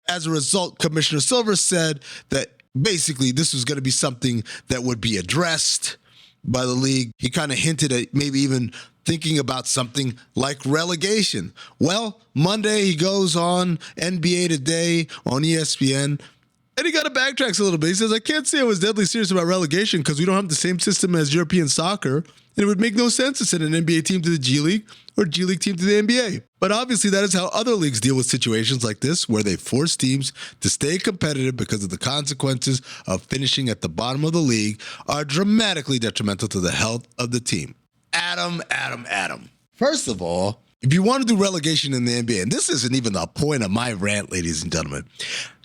[SPEAKER 3] As a result, Commissioner Silver said that basically this was going to be something that would be addressed by the league. He kind of hinted at maybe even thinking about something like relegation. Well, Monday he goes on NBA Today on ESPN, and he got to backtrack a little bit. He says, I can't say I was deadly serious about relegation because we don't have the same system as European soccer, and it would make no sense to send an NBA team to the G League or G League team to the NBA. But obviously that is how other leagues deal with situations like this, where they force teams to stay competitive because of the consequences of finishing at the bottom of the league are dramatically detrimental to the health of the team. Adam. First of all, if you want to do relegation in the NBA, and this isn't even the point of my rant, ladies and gentlemen,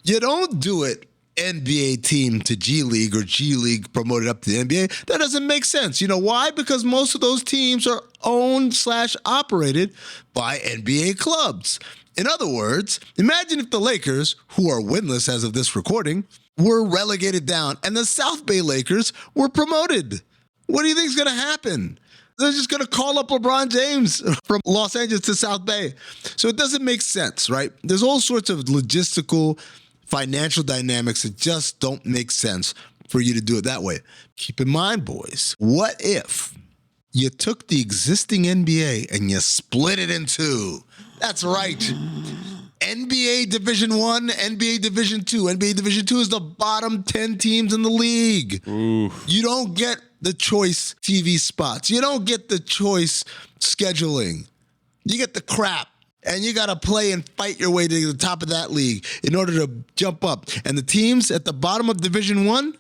[SPEAKER 3] you don't do it NBA team to G League or G League promoted up to the NBA. That doesn't make sense. You know why? Because most of those teams are owned/operated by NBA clubs. In other words, imagine if the Lakers, who are winless as of this recording, were relegated down and the South Bay Lakers were promoted. What do you think is going to happen? They're just going to call up LeBron James from Los Angeles to South Bay. So it doesn't make sense, right? There's all sorts of logistical, financial dynamics that just don't make sense for you to do it that way. Keep in mind, boys, what if you took the existing NBA and you split it in two? That's right. NBA Division 1, NBA Division 2. NBA Division 2 is the bottom 10 teams in the league.
[SPEAKER 2] Oof.
[SPEAKER 3] You don't get the choice TV spots. You don't get the choice scheduling. You get the crap. And you got to play and fight your way to the top of that league in order to jump up. And the teams at the bottom of Division 1,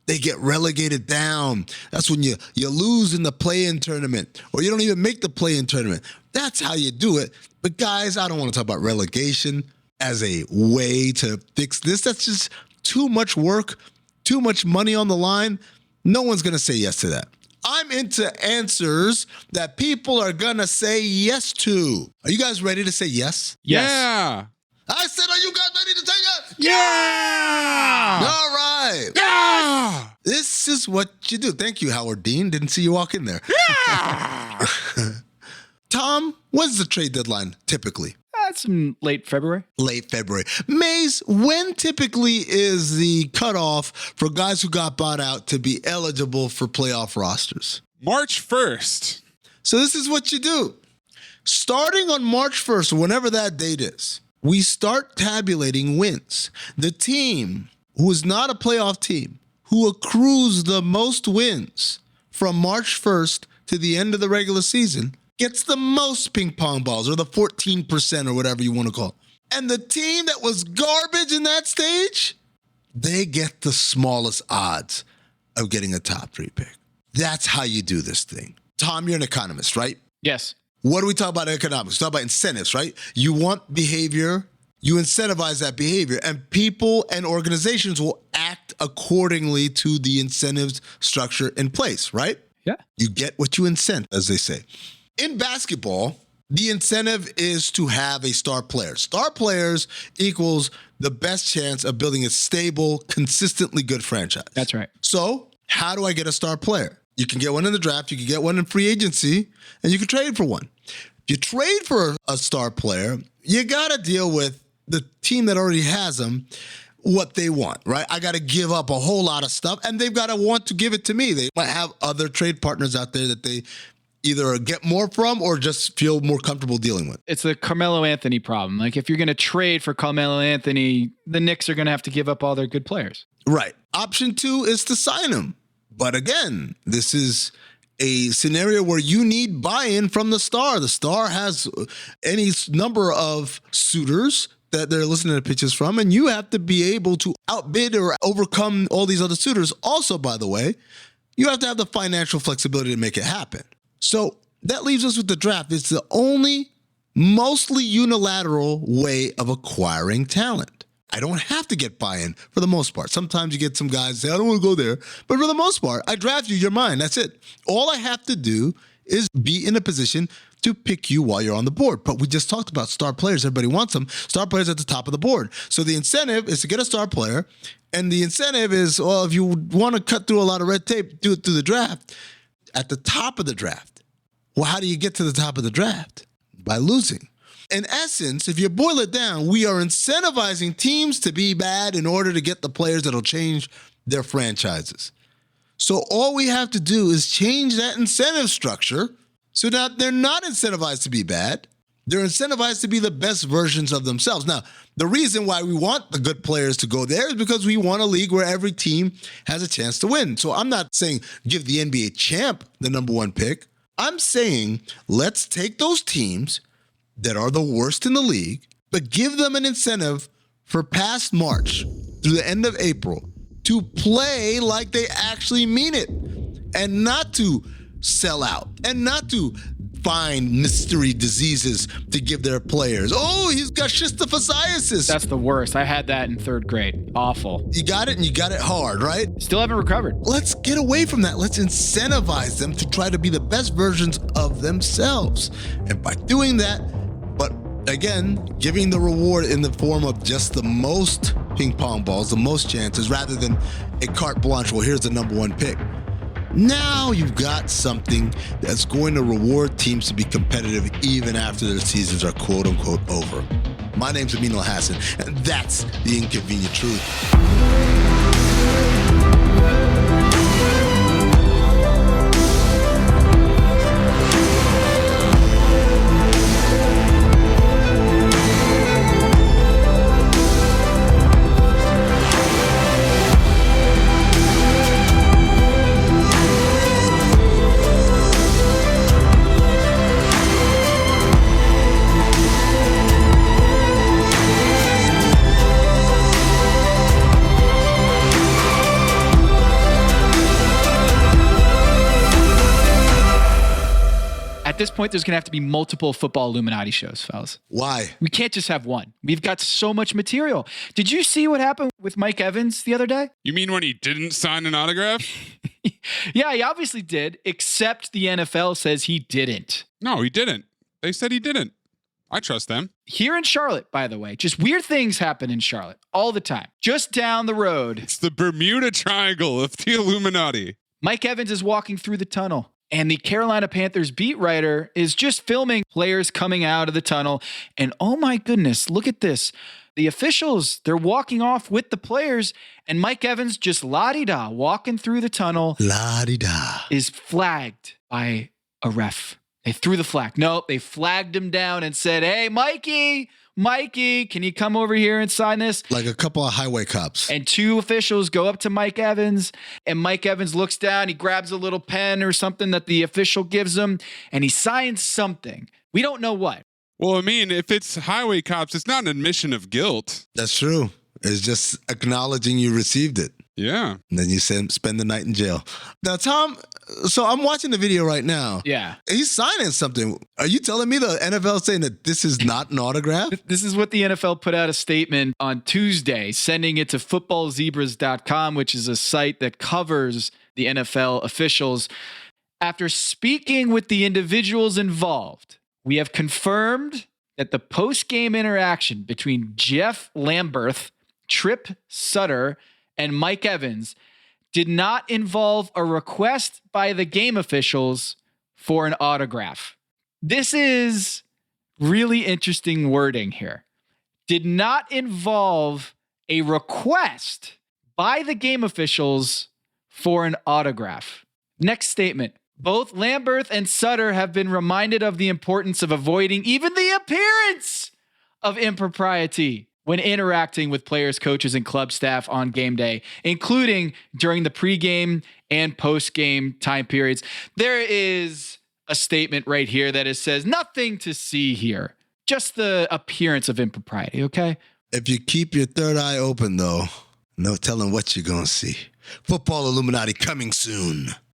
[SPEAKER 3] they get relegated down. That's when you lose in the play-in tournament, or you don't even make the play-in tournament. That's how you do it. But guys, I don't want to talk about relegation as a way to fix this. That's just too much work, too much money on the line. No one's going to say yes to that. I'm into answers that people are going to say yes to. Are you guys ready to say yes?
[SPEAKER 2] Yeah.
[SPEAKER 3] I said, are you guys ready to say yes?
[SPEAKER 2] Yeah.
[SPEAKER 3] All right.
[SPEAKER 2] Yeah.
[SPEAKER 3] This is what you do. Thank you, Howard Dean. Didn't see you walk in there.
[SPEAKER 2] Yeah.
[SPEAKER 3] Tom, when's the trade deadline typically?
[SPEAKER 1] That's in late February.
[SPEAKER 3] Late February. Maze, when typically is the cutoff for guys who got bought out to be eligible for playoff rosters?
[SPEAKER 2] March 1st.
[SPEAKER 3] So this is what you do. Starting on March 1st, whenever that date is, we start tabulating wins. The team who is not a playoff team, who accrues the most wins from March 1st to the end of the regular season, gets the most ping pong balls, or the 14% or whatever you want to call it. And the team that was garbage in that stage, they get the smallest odds of getting a top 3 pick. That's how you do this thing. Tom, you're an economist, right?
[SPEAKER 1] Yes.
[SPEAKER 3] What do we talk about in economics? We talk about incentives, right? You want behavior, you incentivize that behavior, and people and organizations will act accordingly to the incentives structure in place, right?
[SPEAKER 1] Yeah.
[SPEAKER 3] You get what you incent, as they say. In basketball, the incentive is to have a star player. Star players equals the best chance of building a stable, consistently good franchise.
[SPEAKER 1] That's right.
[SPEAKER 3] So how do I get a star player? You can get one in the draft, you can get one in free agency, and you can trade for one. If you trade for a star player, you got to deal with the team that already has them, what they want, right? I got to give up a whole lot of stuff, and they've got to want to give it to me. They might have other trade partners out there that they either get more from or just feel more comfortable dealing with.
[SPEAKER 1] It's the Carmelo Anthony problem. Like, if you're going to trade for Carmelo Anthony, the Knicks are going to have to give up all their good players.
[SPEAKER 3] Right. Option 2 is to sign him. But again, this is a scenario where you need buy-in from the star. The star has any number of suitors that they're listening to pitches from, and you have to be able to outbid or overcome all these other suitors. Also, by the way, you have to have the financial flexibility to make it happen. So that leaves us with the draft. It's the only mostly unilateral way of acquiring talent. I don't have to get buy-in for the most part. Sometimes you get some guys say, I don't want to go there. But for the most part, I draft you, you're mine. That's it. All I have to do is be in a position to pick you while you're on the board. But we just talked about star players. Everybody wants them. Star players at the top of the board. So the incentive is to get a star player. And the incentive is, well, if you want to cut through a lot of red tape, do it through the draft. At the top of the draft. Well, how do you get to the top of the draft? By losing. In essence, if you boil it down, we are incentivizing teams to be bad in order to get the players that'll change their franchises. So all we have to do is change that incentive structure so that they're not incentivized to be bad. They're incentivized to be the best versions of themselves. Now, the reason why we want the good players to go there is because we want a league where every team has a chance to win. So I'm not saying give the NBA champ the number 1 pick. I'm saying let's take those teams that are the worst in the league, but give them an incentive for past March through the end of April to play like they actually mean it and not to sell out and not to find mystery diseases to give their players. Oh, he's got schistophysiasis.
[SPEAKER 1] That's the worst. I had that in 3rd grade. Awful.
[SPEAKER 3] You got it, and you got it hard, right?
[SPEAKER 1] Still haven't recovered.
[SPEAKER 3] Let's get away from that. Let's incentivize them to try to be the best versions of themselves. And by doing that, but again, giving the reward in the form of just the most ping pong balls, the most chances, rather than a carte blanche, well, here's the number 1 pick. Now you've got something that's going to reward teams to be competitive even after their seasons are quote unquote over. My name's Amin Hassan, and that's the Inconvenient Truth.
[SPEAKER 1] this point, there's going to have to be multiple football Illuminati shows, fellas.
[SPEAKER 3] Why?
[SPEAKER 1] We can't just have one. We've got so much material. Did you see what happened with Mike Evans the other day?
[SPEAKER 2] You mean when he didn't sign an autograph?
[SPEAKER 1] Yeah, he obviously did, except the NFL says he didn't.
[SPEAKER 2] No, he didn't. They said he didn't. I trust them.
[SPEAKER 1] Here in Charlotte, by the way, just weird things happen in Charlotte all the time. Just down the road.
[SPEAKER 2] It's the Bermuda Triangle of the Illuminati.
[SPEAKER 1] Mike Evans is walking through the tunnel, and the Carolina Panthers beat writer is just filming players coming out of the tunnel. And oh my goodness, look at this. The officials, they're walking off with the players, and Mike Evans just la-di-da walking through the tunnel.
[SPEAKER 3] La-di-da.
[SPEAKER 1] Is flagged by a ref. They threw the flag. Nope, they flagged him down and said, hey, Mikey, can you come over here and sign this?
[SPEAKER 3] Like a couple of highway cops.
[SPEAKER 1] And two officials go up to Mike Evans, and Mike Evans looks down. He grabs a little pen or something that the official gives him, and he signs something. We don't know what.
[SPEAKER 2] Well, I mean, if it's highway cops, it's not an admission of guilt.
[SPEAKER 3] That's true. It's just acknowledging you received it.
[SPEAKER 2] Yeah.
[SPEAKER 3] And then you spend the night in jail. Now, Tom, so I'm watching the video right now.
[SPEAKER 1] Yeah.
[SPEAKER 3] He's signing something. Are you telling me the NFL saying that this is not an autograph?
[SPEAKER 1] This is what the NFL put out a statement on Tuesday, sending it to footballzebras.com, which is a site that covers the NFL officials. After speaking with the individuals involved, we have confirmed that the post-game interaction between Jeff Lamberth, Trip Sutter, and Mike Evans did not involve a request by the game officials for an autograph. This is really interesting wording here. Did not involve a request by the game officials for an autograph. Next statement. Both Lamberth and Sutter have been reminded of the importance of avoiding even the appearance of impropriety when interacting with players, coaches, and club staff on game day, including during the pregame and postgame time periods. There is a statement right here that says nothing to see here, just the appearance of impropriety, okay?
[SPEAKER 3] If you keep your third eye open, though, no telling what you're going to see. Football Illuminati coming soon.